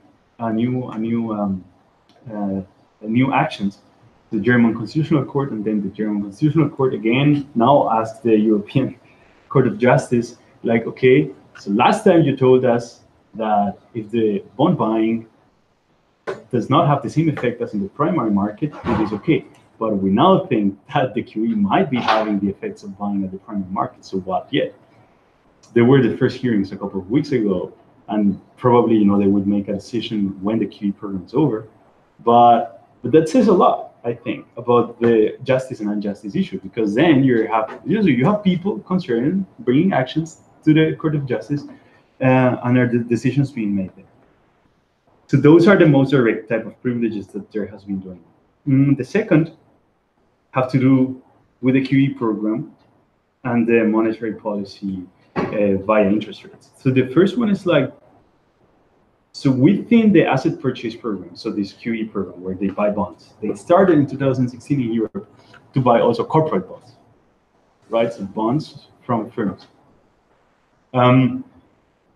actions. The German Constitutional Court, and then the German Constitutional Court again now asked the European Court of Justice, like, okay, so last time you told us that if the bond buying does not have the same effect as in the primary market, it is okay. But we now think that the QE might be having the effects of buying at the primary market. So what yet? There were the first hearings a couple of weeks ago, and probably they would make a decision when the QE program is over. But that says a lot, I think, about the justice and injustice issue, because then you have people concerned bringing actions to the Court of Justice, and are the decisions being made there. So those are the most direct type of privileges that there has been doing. The second have to do with the QE program and the monetary policy via interest rates. So the first one is like, so within the asset purchase program, so this QE program where they buy bonds, they started in 2016 in Europe to buy also corporate bonds, right? So bonds from firms.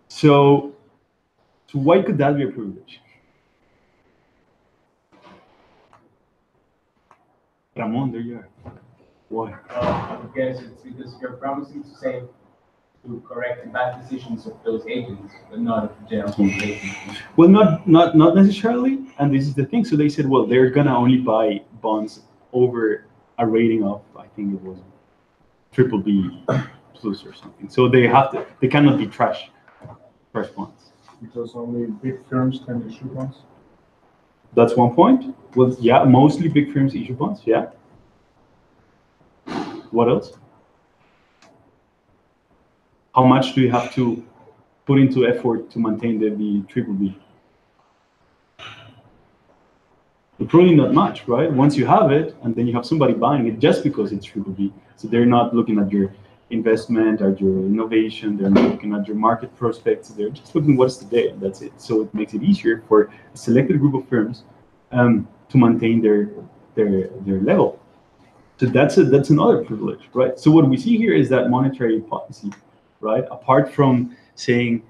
So why could that be a privilege? Ramon, there you are. Why? I guess it's because you're promising to correct the bad decisions of those agents, but not of the general population. Well, not necessarily, and this is the thing. So they said, well, they're gonna only buy bonds over a rating of, I think it was BBB plus or something. So they cannot be trash bonds. Because only big firms can issue bonds. That's one point. Well, yeah, mostly big firms issue bonds. Yeah. What else? How much do you have to put into effort to maintain the BBB? Probably not much, right? Once you have it, and then you have somebody buying it just because it's BBB. So they're not looking at your investment or your innovation. They're not looking at your market prospects. They're just looking what's today, and that's it. So it makes it easier for a selected group of firms to maintain their level. So that's another privilege, right? So what we see here is that monetary policy, right, apart from saying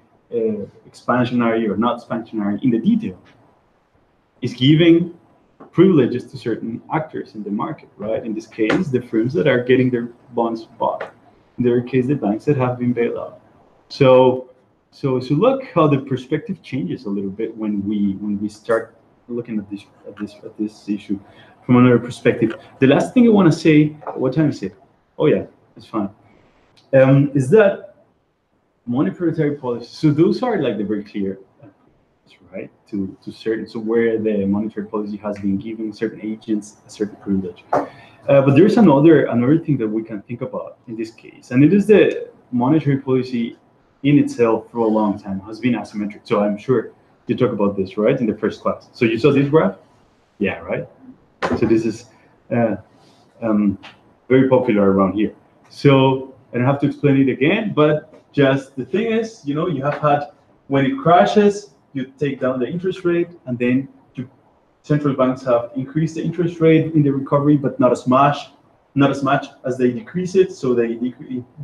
expansionary or not expansionary in the detail, is giving privileges to certain actors in the market, right? In this case, the firms that are getting their bonds bought. In their case, the banks that have been bailed out. So look how the perspective changes a little bit when we start looking at this issue from another perspective. The last thing I want to say, what time is it? Oh yeah, it's fine. Is that monetary policy? So those are like the very clear, right? To certain, so where the monetary policy has been giving certain agents a certain privilege. But there's another thing that we can think about in this case, and it is the monetary policy in itself for a long time has been asymmetric. So I'm sure you talk about this, right, in the first class. So you saw this graph? Yeah, right? So this is very popular around here. So I don't have to explain it again, but just the thing is, you have had, when it crashes, you take down the interest rate, and then central banks have increased the interest rate in the recovery, but not as much as they decrease it. So they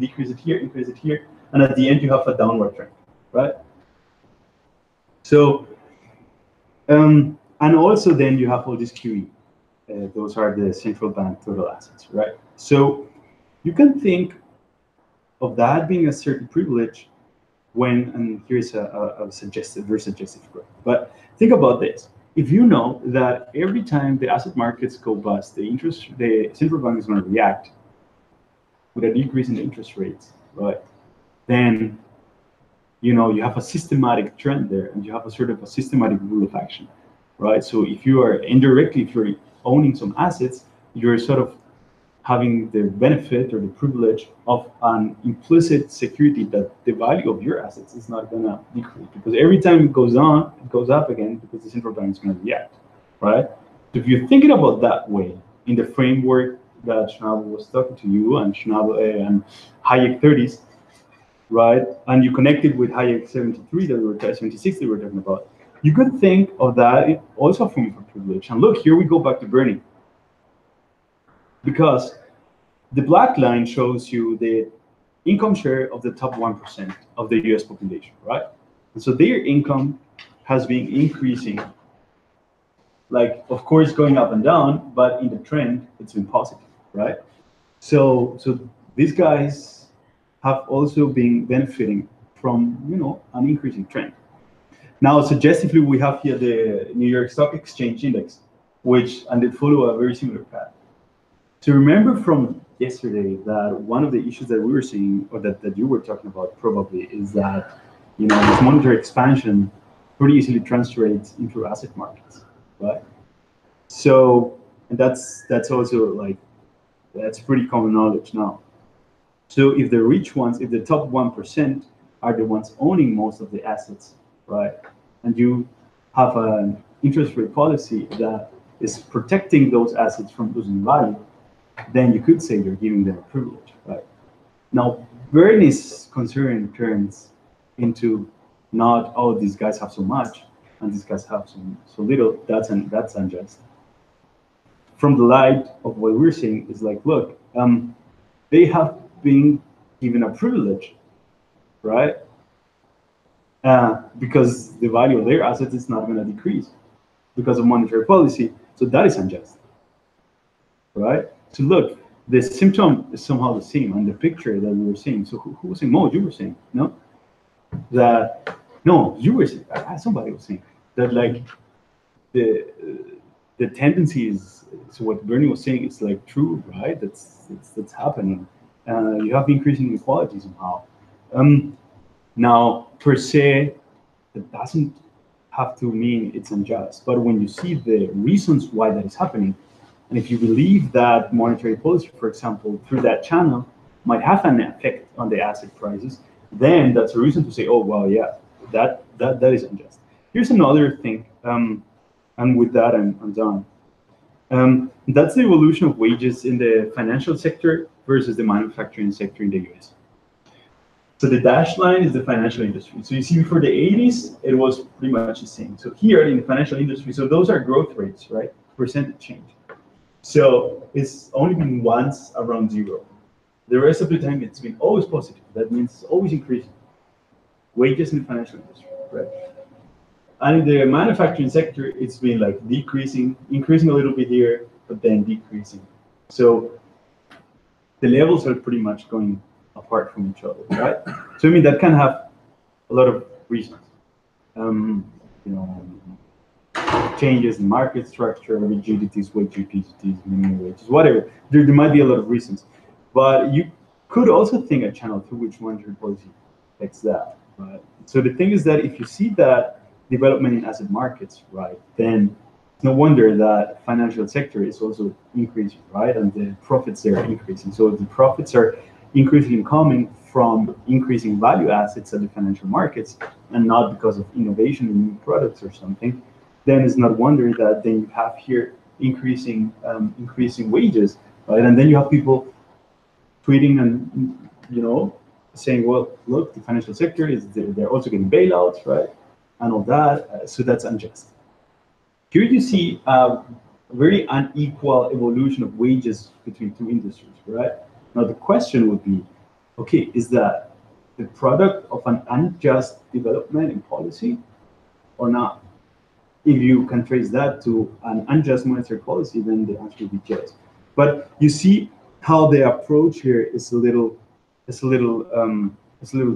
decrease it here, increase it here, and at the end you have a downward trend, right? So, and also then you have all this QE those are the central bank total assets, right? So you can think of that being a certain privilege when, and here's a suggestive, very suggestive quote, but think about this. If you know that every time the asset markets go bust, the central bank is going to react with a decrease in the interest rates, right? Then, you know, you have a systematic trend there, and you have a sort of a systematic rule of action, right? So if you are indirectly, if you're owning some assets, you're sort of having the benefit or the privilege of an implicit security that the value of your assets is not going to decrease, because every time it goes on, it goes up again because the central bank is going to react, right? So if you're thinking about that way in the framework that Schnabel was talking to you and Schnabel and Hayek 30s, right? And you connect it with Hayek 73 that we were 76 that we were talking about. You could think of that also from a privilege. And look, here we go back to Bernie. Because the black line shows you the income share of the top 1% of the US population, right? And so their income has been increasing, like, of course, going up and down, but in the trend, it's been positive, right? So these guys have also been benefiting from, you know, an increasing trend. Now, suggestively, we have here the New York Stock Exchange Index, and it follow a very similar path. So remember from yesterday that one of the issues that we were seeing, or that you were talking about probably, is that, you know, this monetary expansion pretty easily translates into asset markets, right? So, and that's also like, that's pretty common knowledge now. So if the rich ones, if the top 1% are the ones owning most of the assets, right? And you have an interest rate policy that is protecting those assets from losing value, then you could say you're giving them a privilege, right? Now, Bernie's concern turns into not, oh, these guys have so much and these guys have so little. That's unjust. From the light of what we're seeing is like, look, they have been given a privilege, right? Because the value of their assets is not going to decrease because of monetary policy. So that is unjust, right? So look, the symptom is somehow the same on the picture that we were seeing. So who was saying? Mo, you were saying, no? That, no, you were saying, somebody was saying that, like, the tendency is, so what Bernie was saying is like true, right? That's happening. You have increasing inequality somehow. Now, per se, that doesn't have to mean it's unjust. But when you see the reasons why that is happening, and if you believe that monetary policy, for example, through that channel might have an effect on the asset prices, then that's a reason to say, oh, well, yeah, that is unjust. Here's another thing, and with that, I'm done. That's the evolution of wages in the financial sector versus the manufacturing sector in the US. So the dashed line is the financial industry. So you see, before the 80s, it was pretty much the same. So here in the financial industry, so those are growth rates, right? Percentage change. So it's only been once around zero. The rest of the time, it's been always positive. That means it's always increasing. Wages in the financial industry, right? And in the manufacturing sector, it's been like decreasing, increasing a little bit here, but then decreasing. So the levels are pretty much going apart from each other, right? So I mean, that can have a lot of reasons. You know, changes in market structure, rigidities, wage rigidities, minimum wages, whatever. There might be a lot of reasons, but you could also think a channel through which monetary policy affects that, right? So the thing is that if you see that development in asset markets, right, then it's no wonder that financial sector is also increasing, right? And the profits there are increasing. So if the profits are increasingly coming from increasing value assets at the financial markets and not because of innovation in new products or something, then it's not wonder that then you have here increasing wages, right? And then you have people tweeting and, you know, saying, well, look, the financial sector they're also getting bailouts, right? And all that, so that's unjust. Here you see a very unequal evolution of wages between two industries, right? Now the question would be, okay, is that the product of an unjust development in policy or not? if you can trace that to an unjust monetary policy, then the answer would be yes. But you see how the approach here is a little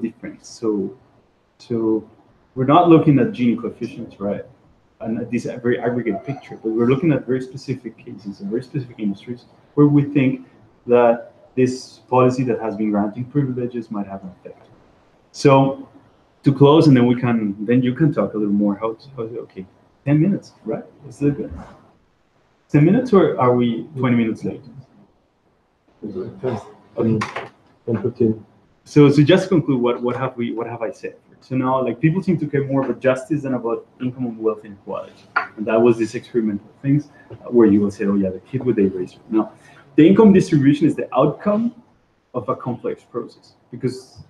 different. So we're not looking at Gini coefficients, right? And at this very aggregate picture, but we're looking at very specific cases and very specific industries where we think that this policy that has been granting privileges might have an effect. So to close, and then you can talk a little more. Okay, 10 minutes, right? Is that good? 10 minutes, or are we 20 minutes late? 10, 15. So just to conclude, what have I said? So now, like, people seem to care more about justice than about income and wealth inequality, and that was this experimental things where you will say, oh yeah, the kid with the eraser. No, the income distribution is the outcome of a complex process, because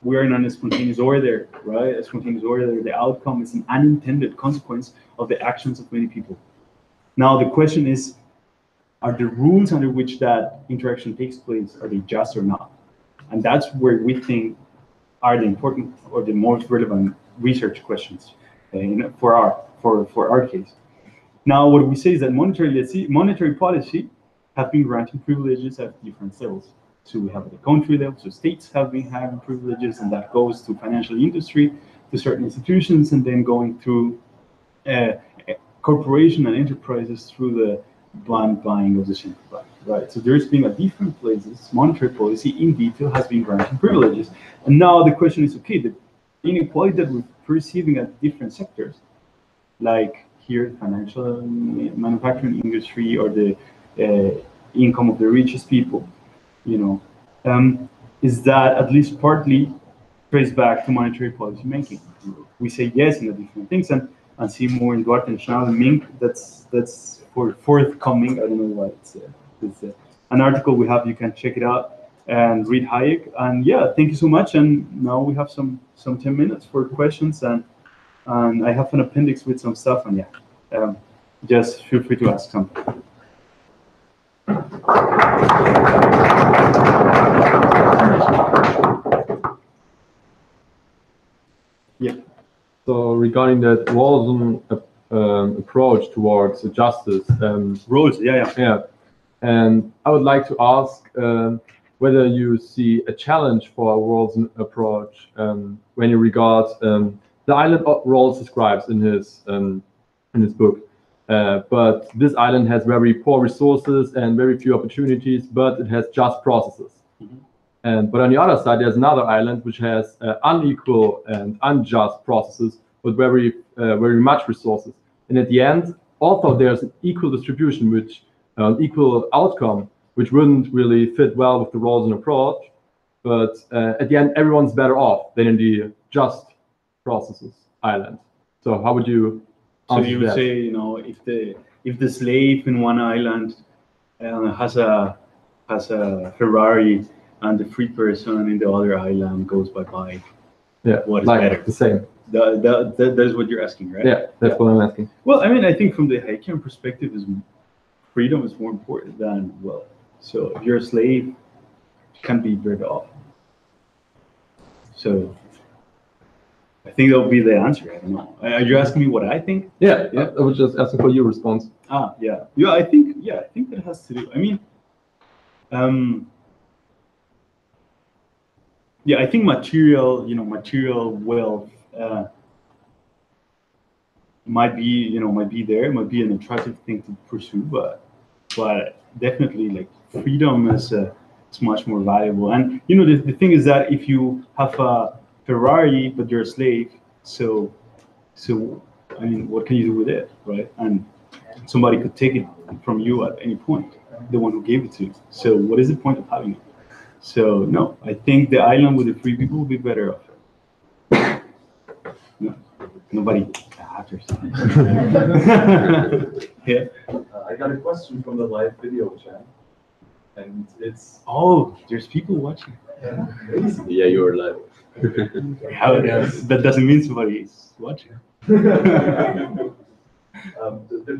we're in a spontaneous order, right? A spontaneous order. The outcome is an unintended consequence of the actions of many people. Now the question is, are the rules under which that interaction takes place, are they just or not? And that's where we think are the important or the most relevant research questions for our case. Now, what we say is that monetary policy have been granting privileges at different levels. So we have at the country level, so states have been having privileges, and that goes to financial industry, to certain institutions, and then going through corporation and enterprises through the blind buying of the central bank, right? So there's been at different places, monetary policy in detail has been granting privileges. And now the question is, okay, the inequality that we're perceiving at different sectors, like here, financial manufacturing industry, or the income of the richest people, is that at least partly traced back to monetary policy making. We say yes in the different things, and see more in Duarte and Schnell and Mink. That's for forthcoming. I don't know why it's an article we have. You can check it out and read Hayek. And yeah, thank you so much. And now we have some 10 minutes for questions, and I have an appendix with some stuff. And yeah, just feel free to ask something. Yeah. So regarding that Rawlsian approach towards justice, Rawls, yeah. And I would like to ask whether you see a challenge for a Rawlsian approach when you regard the island Rawls describes in his book. But this island has very poor resources and very few opportunities, but it has just processes. But on the other side, there's another island which has unequal and unjust processes, but very much resources. And at the end, although there's an equal distribution, which equal outcome, which wouldn't really fit well with the Rawlsian approach, but at the end, everyone's better off than in the just processes island. So how would you answer So you would that? say, if the slave in one island has a Ferrari, and the free person in the other island goes by bike, what is like better? the same. That's what you're asking, right? Yeah, that's what I'm asking. Well, I mean, I think from the Hayekian perspective, freedom is more important than wealth. So if you're a slave, you can't be better off. So I think that would be the answer. I don't know. Are you asking me what I think? Yeah. I was just asking for your response. Yeah. I think that has to do. I mean, I think material wealth might be there, might be an attractive thing to pursue, but definitely, like, freedom is much more valuable. And the thing is that if you have a Ferrari but you're a slave, so I mean, what can you do with it, right? And somebody could take it from you at any point, the one who gave it to you. So what is the point of having it? So no, I think the island with the free people will be better off. No, nobody matters. Yeah. I got a question from the live video chat, and it's there's people watching. Yeah, you're live. That doesn't mean somebody is watching. The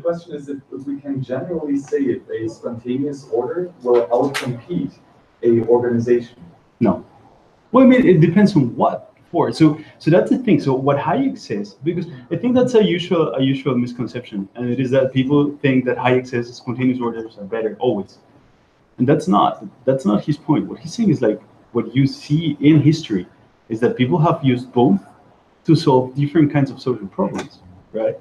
question is if we can generally say if a spontaneous order will outcompete a organization. No. Well, I mean, it depends on what before. So that's the thing. So what Hayek says, because I think that's a usual misconception, and it is that people think that Hayek says spontaneous orders are better always, and that's not his point. What he's saying is like what you see in history is that people have used both to solve different kinds of social problems, right?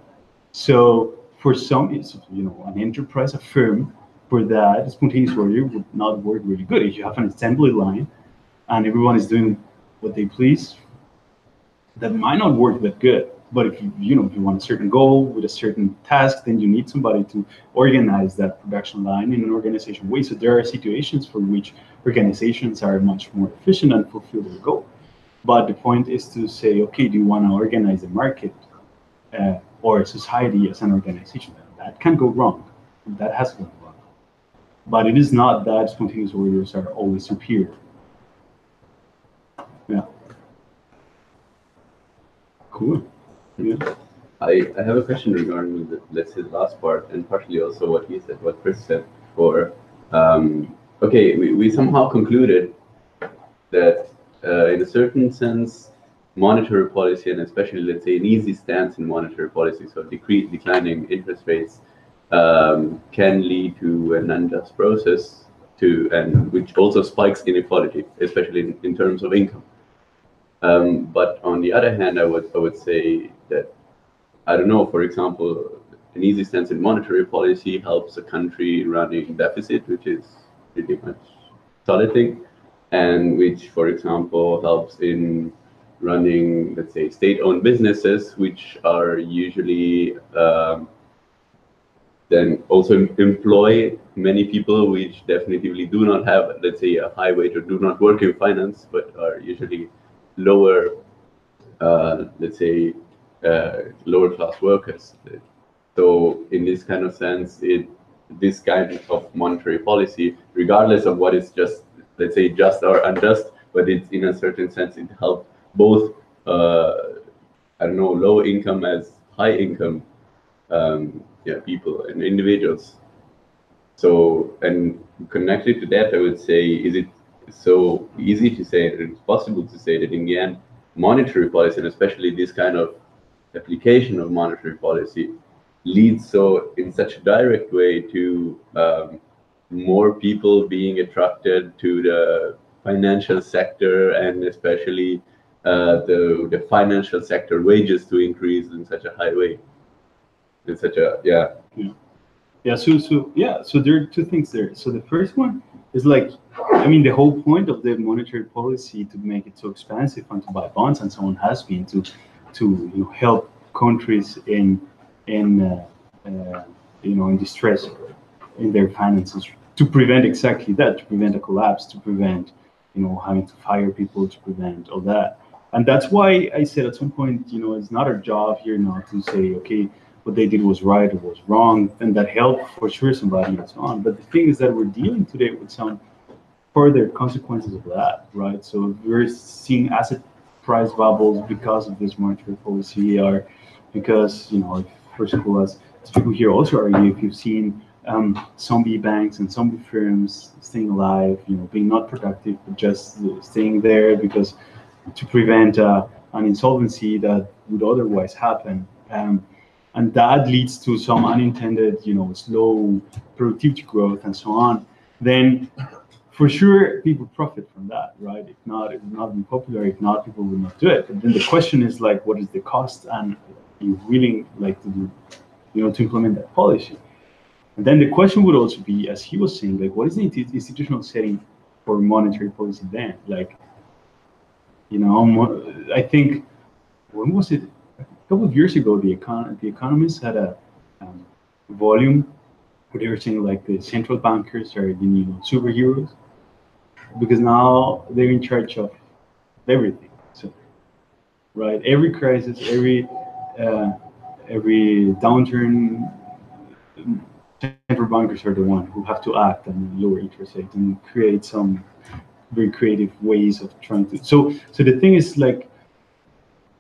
So for some, it's, an enterprise, a firm, for that spontaneous order would not work really good. If you have an assembly line and everyone is doing what they please, that might not work that good. But if you want a certain goal with a certain task, then you need somebody to organize that production line in an organization way. So there are situations for which organizations are much more efficient and fulfill their goal. But the point is to say, okay, do you want to organize a market or a society as an organization? That can go wrong. That has gone wrong. But it is not that spontaneous orders are always superior. Yeah. Cool. Yeah. I have a question regarding let's say the last part, and partially also what he said, what Chris said before. Okay, we somehow concluded that in a certain sense, monetary policy, and especially let's say an easy stance in monetary policy, so declining interest rates, can lead to an unjust process, and which also spikes inequality, especially in terms of income. But on the other hand, I would say that, I don't know, for example, an easy stance in monetary policy helps a country running deficit, which is pretty much solid thing, and which, for example, helps in running, let's say, state-owned businesses, which are usually then also employ many people which definitively do not have, let's say, a high wage or do not work in finance, but are usually lower, let's say, lower class workers. So in this kind of sense, this kind of monetary policy, regardless of what is just, let's say, just or unjust, but it's in a certain sense, it helps both, I don't know, low income as high income people and individuals. So, and connected to that, I would say, is it so easy to say, it's possible to say that in the end, monetary policy, and especially this kind of application of monetary policy, leads so in such a direct way to more people being attracted to the financial sector, and especially the financial sector wages to increase in such a high way. In such a So there are two things there. So the first one is like, I mean, the whole point of the monetary policy to make it so expensive and to buy bonds and so on has been to help countries in distress in their finances, to prevent exactly that, to prevent a collapse, to prevent having to fire people, to prevent all that. And that's why I said at some point, it's not our job here now to say, okay, what they did was right or was wrong, and that helped for sure somebody and so on. But the thing is that we're dealing today with some further consequences of that, right? So we're seeing asset price bubbles because of this monetary policy, or because, for example, as people here also argue, if you've seen zombie banks and zombie firms staying alive, being not productive, but just staying there because to prevent an insolvency that would otherwise happen. And that leads to some unintended, slow productivity growth and so on, then for sure people profit from that, right? If not, it would not be popular. If not, people will not do it. But then the question is like, what is the cost, and are you willing to do, to implement that policy? And then the question would also be, as he was saying, like, what is the institutional setting for monetary policy then? Like, I think, when was it? A couple of years ago, the Economist had a volume where they were saying like the central bankers are the new superheroes, because now they're in charge of everything. So, right, every crisis, every downturn, central bankers are the one who have to act and lower interest rates and create some very creative ways of trying to. So the thing is like,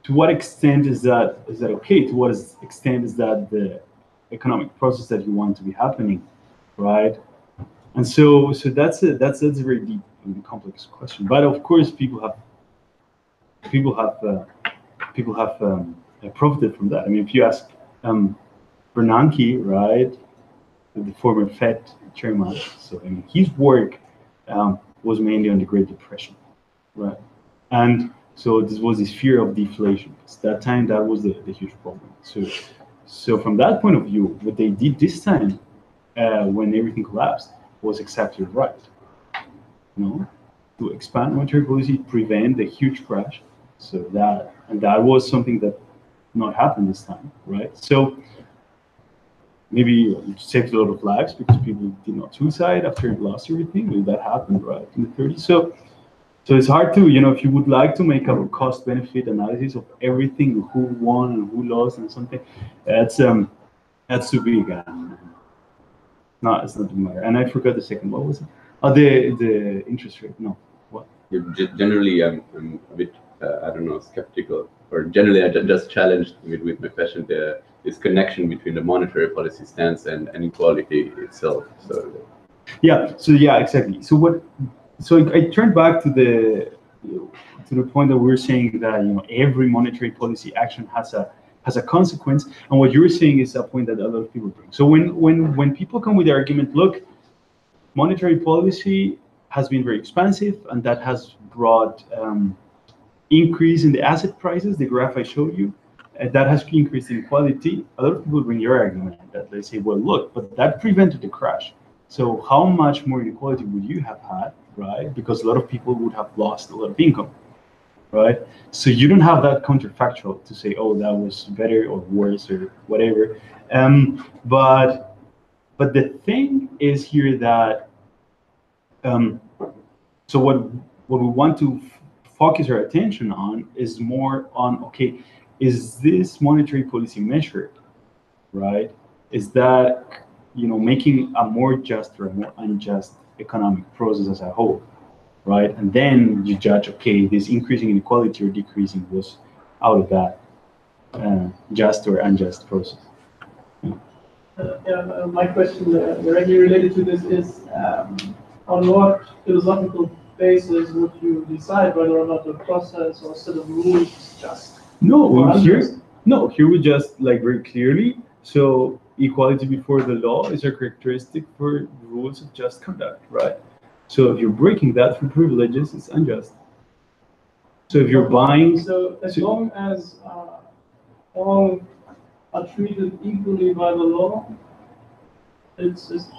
to what extent is that okay? To what extent is that the economic process that you want to be happening, right? And so that's a very deep and complex question. But of course, people have people have profited from that. I mean, if you ask Bernanke, right, the former Fed chairman, so I mean, his work was mainly on the Great Depression, right? And so this was this fear of deflation. At that time, that was the huge problem. So from that point of view, what they did this time, when everything collapsed, was exactly right. You know, to expand monetary policy, prevent the huge crash. So that was something that not happened this time, right? So maybe it saved a lot of lives because people did not suicide after it lost everything. Well, that happened, right, in the 30s. So it's hard to, you know, if you would like to make a cost-benefit analysis of everything, who won and who lost and something, that's too big. No, it's not doing matter. And I forgot the second. What was it? Oh, the interest rate. No, what? Generally, I'm a bit, I don't know, skeptical. Or generally, I just challenged with my question this connection between the monetary policy stance and inequality itself. So yeah. So yeah, exactly. So I turned back to the point that we were saying that, you know, every monetary policy action has a consequence, and what you're saying is a point that a lot of people bring. So when people come with the argument, look, monetary policy has been very expansive, and that has brought increase in the asset prices, the graph I showed you, that has increased inequality. A lot of people bring your argument that they say, well, look, but that prevented the crash. So how much more inequality would you have had, right? Because a lot of people would have lost a lot of income, right? So you don't have that counterfactual to say, oh, that was better or worse or whatever. But the thing is here that, so what we want to focus our attention on is more on, okay, is this monetary policy measure, right? Is that, you know, making a more just or a more unjust economic process as a whole, right? And then you judge, okay, this increasing inequality or decreasing was out of that just or unjust process. My question directly related to this is, on what philosophical basis would you decide whether or not a process or set of rules is just? Here we just, like, very clearly, so equality before the law is a characteristic for rules of just conduct, right? So if you're breaking that for privileges, it's unjust. So if you're buying... So as long as all are treated equally by the law, it's just...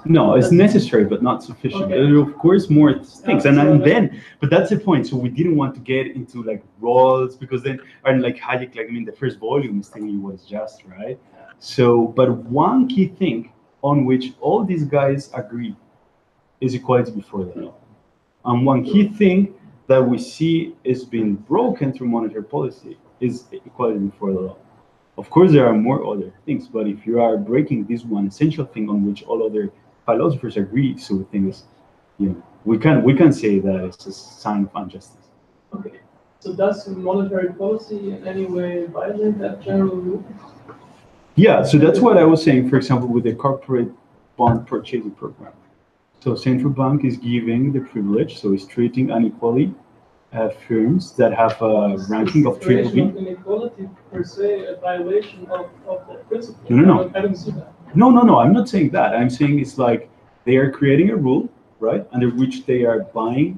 No, it's necessary, but not sufficient. Okay. There are, of course, more things. But that's the point. So we didn't want to get into, like, roles, because then, and like Hayek, like, I mean, the first volume is telling you what is just, right? So, but one key thing on which all these guys agree is equality before the law. And one key thing that we see is being broken through monetary policy is equality before the law. Of course, there are more other things, but if you are breaking this one essential thing on which all other philosophers agree, so the thing is, you know, we can say that it's a sign of injustice. Okay. So does monetary policy in any way violate that general rule? Yeah, so that's what I was saying, for example, with the corporate bond purchasing program. So central bank is giving the privilege, so it's treating unequally firms that have a ranking of triple B. Inequality per se a violation of that principle. No. I don't see that. No, I'm not saying that. I'm saying it's like they are creating a rule, right, under which they are buying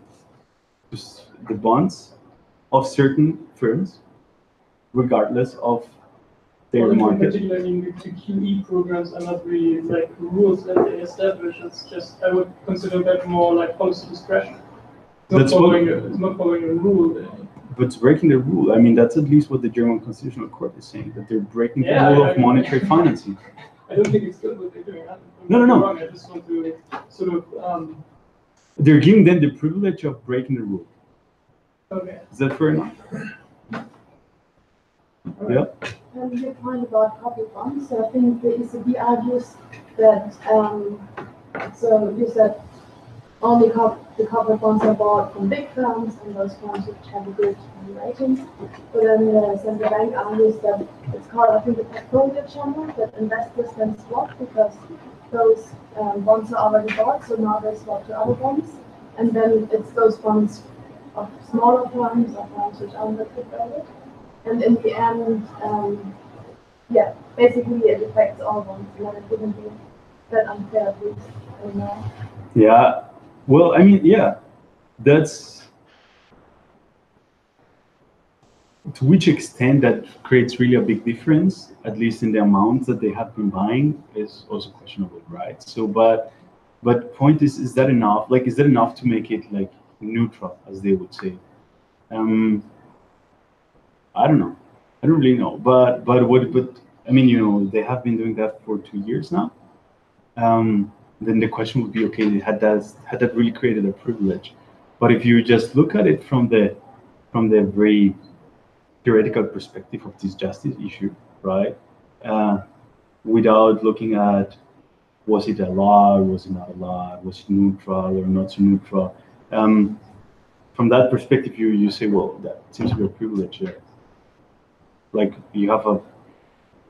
the bonds of certain firms, regardless of their market. Particularly the QE programs are not really like rules that they establish. It's just, I would consider that more like policy discretion. It's not following a rule. But it's breaking the rule. I mean, that's at least what the German Constitutional Court is saying, that they're breaking the rule of monetary financing. I don't think it's good what they're doing. No. I just want to sort of... They're giving them the privilege of breaking the rule. Okay. Is that fair enough? Yeah. Your point about corporate bonds, so I think the ECB argues that, so you said only the corporate bonds are bought from big firms and those firms which have a good ratings. But then the central bank argues that it's called, I think, the portfolio channel, that investors then swap because those bonds are already bought, so now they swap to other bonds. And then it's those bonds of smaller firms or firms which are not private. And in the end, yeah, basically it affects all ones, and then it wouldn't be that unfair at least anymore. Yeah, well, I mean, yeah, that's to which extent that creates really a big difference, at least in the amounts that they have been buying, is also questionable, right? So, but point is that enough? Like, is that enough to make it like neutral, as they would say? I don't know. I don't really know. But I mean, they have been doing that for 2 years now. Then the question would be, okay, had that really created a privilege? But if you just look at it from the very theoretical perspective of this justice issue, right? Without looking at, was it a law, was it not a law, was it neutral or not so neutral? From that perspective, you say, well, that seems to be a privilege there. Like you have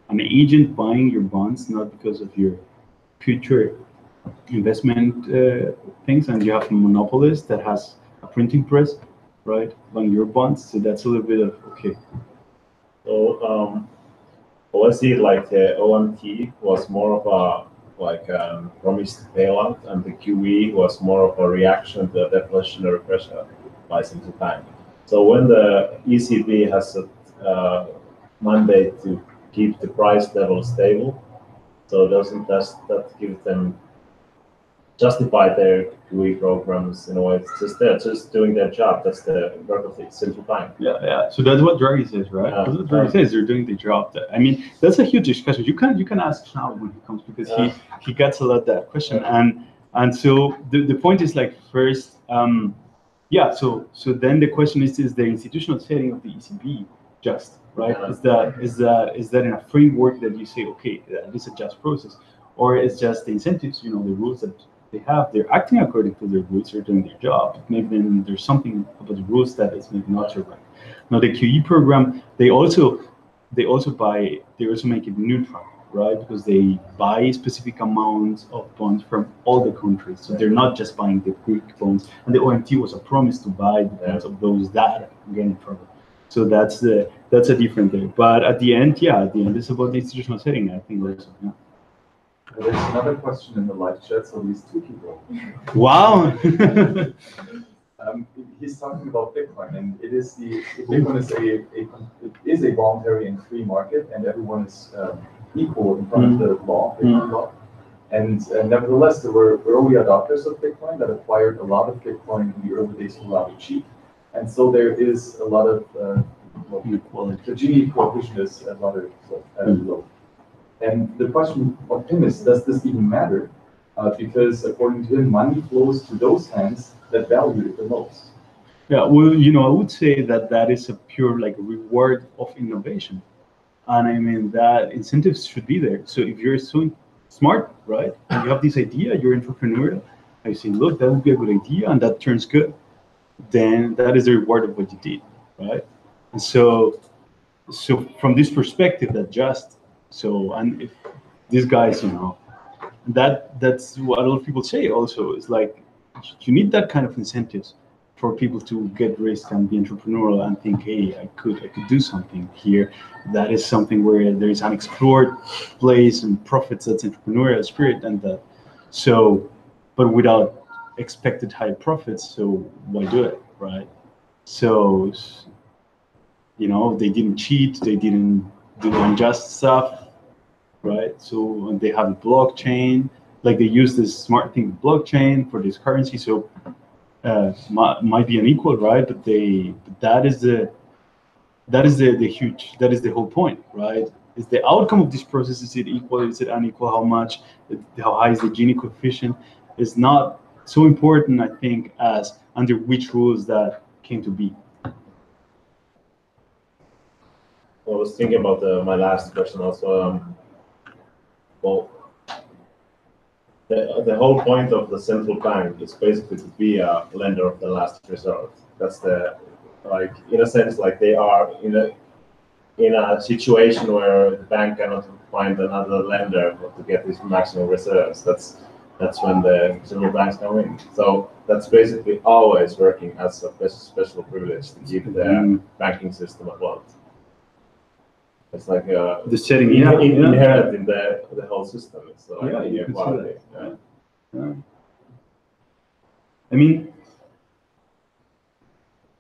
an agent buying your bonds not because of your future investment things, and you have a monopolist that has a printing press, right, buying your bonds. So that's a little bit of okay. So let's see, like the OMT was more of a promised bailout, and the QE was more of a reaction to the deflationary pressure by central bank. So when the ECB has a mandate to keep the price level stable, so doesn't that give them justify their QE programs in a way? They're just doing their job. That's the work of the central bank. Yeah. So that's what Draghi says, right? That's what Draghi says. They're doing their job. I mean, that's a huge discussion. You can ask Schnabel when he comes, because he gets a lot that question. And so the point is, like, first, so then the question is the institutional setting of the ECB just, right? Is that in a framework that you say, okay, this is a just process, or it's just the incentives, the rules that they have, they're acting according to their rules, they're doing their job. Maybe then there's something about the rules that is maybe not so right. Now the QE program, they also make it neutral, right? Because they buy specific amounts of bonds from all the countries. So they're not just buying the Greek bonds. And the OMT was a promise to buy the bonds of those that get in trouble. So that's a different thing. But at the end, it's about the institutional setting, I think also. Yeah. There's another question in the live chat, so these two people. Wow. He's talking about Bitcoin, and Bitcoin is a voluntary and free market, and everyone is equal in front of the law, Bitcoin law. And nevertheless, there were early adopters of Bitcoin that acquired a lot of Bitcoin in the early days without cheap. And so there is a lot of inequality. The Gini coefficient is rather low. And the question of him is, does this even matter? Because according to him, money flows to those hands that value it the most. Yeah, well, I would say that is a pure reward of innovation. And I mean that incentives should be there. So if you're so smart, right, and you have this idea, you're entrepreneurial, I say, look, that would be a good idea, and that turns good, then that is the reward of what you did, right? And so from this perspective, and if these guys, that's what a lot of people say also, is like, you need that kind of incentives for people to get risk and be entrepreneurial and think, hey, I could do something here. That is something where there is unexplored place and profits, that's entrepreneurial spirit, and that. So, but without expected high profits, so why do it, right? So, they didn't cheat, they didn't do unjust stuff, right? So they have a blockchain, like they use this smart thing, blockchain, for this currency. So might be unequal, right? But that is the whole point, right? Is the outcome of this process, is it equal, is it unequal, how high is the Gini coefficient, is not so important, I think, as under which rules that came to be. I was thinking about my last question also. The whole point of the central bank is basically to be a lender of the last resort. That's in a sense, they are in a situation where the bank cannot find another lender to get these maximum reserves. That's That's when the central banks come in. So that's basically always working as a special privilege to give the banking system a clout. It's like the setting, inherent in the whole system. It's like inequality. Yeah. I mean,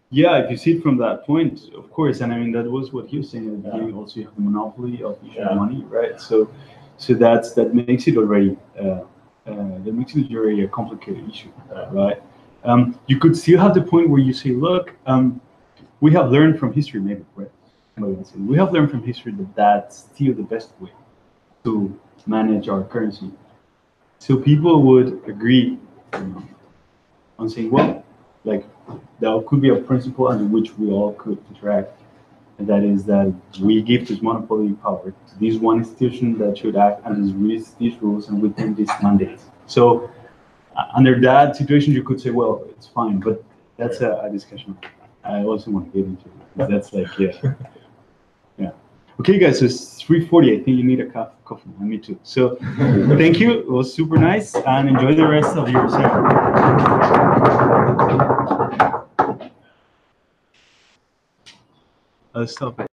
yeah, if you see it from that point, of course, and I mean that was what he was saying at the beginning. Also, you have the monopoly of issuing money, right? So that makes it already a complicated issue, right? You could still have the point where you say, look, we have learned from history, maybe, right? We have learned from history that that's still the best way to manage our currency. So people would agree on saying, well, like there could be a principle under which we all could interact, and that is that we give this monopoly power to this one institution that should act under these rules and within these mandates. So under that situation, you could say, well, it's fine, but that's a discussion I also want to get into. That's like, yeah. Okay, guys, so it's 3:40. I think you need a coffee. And me too. So thank you. It was super nice, and enjoy the rest of your session. I'll stop it.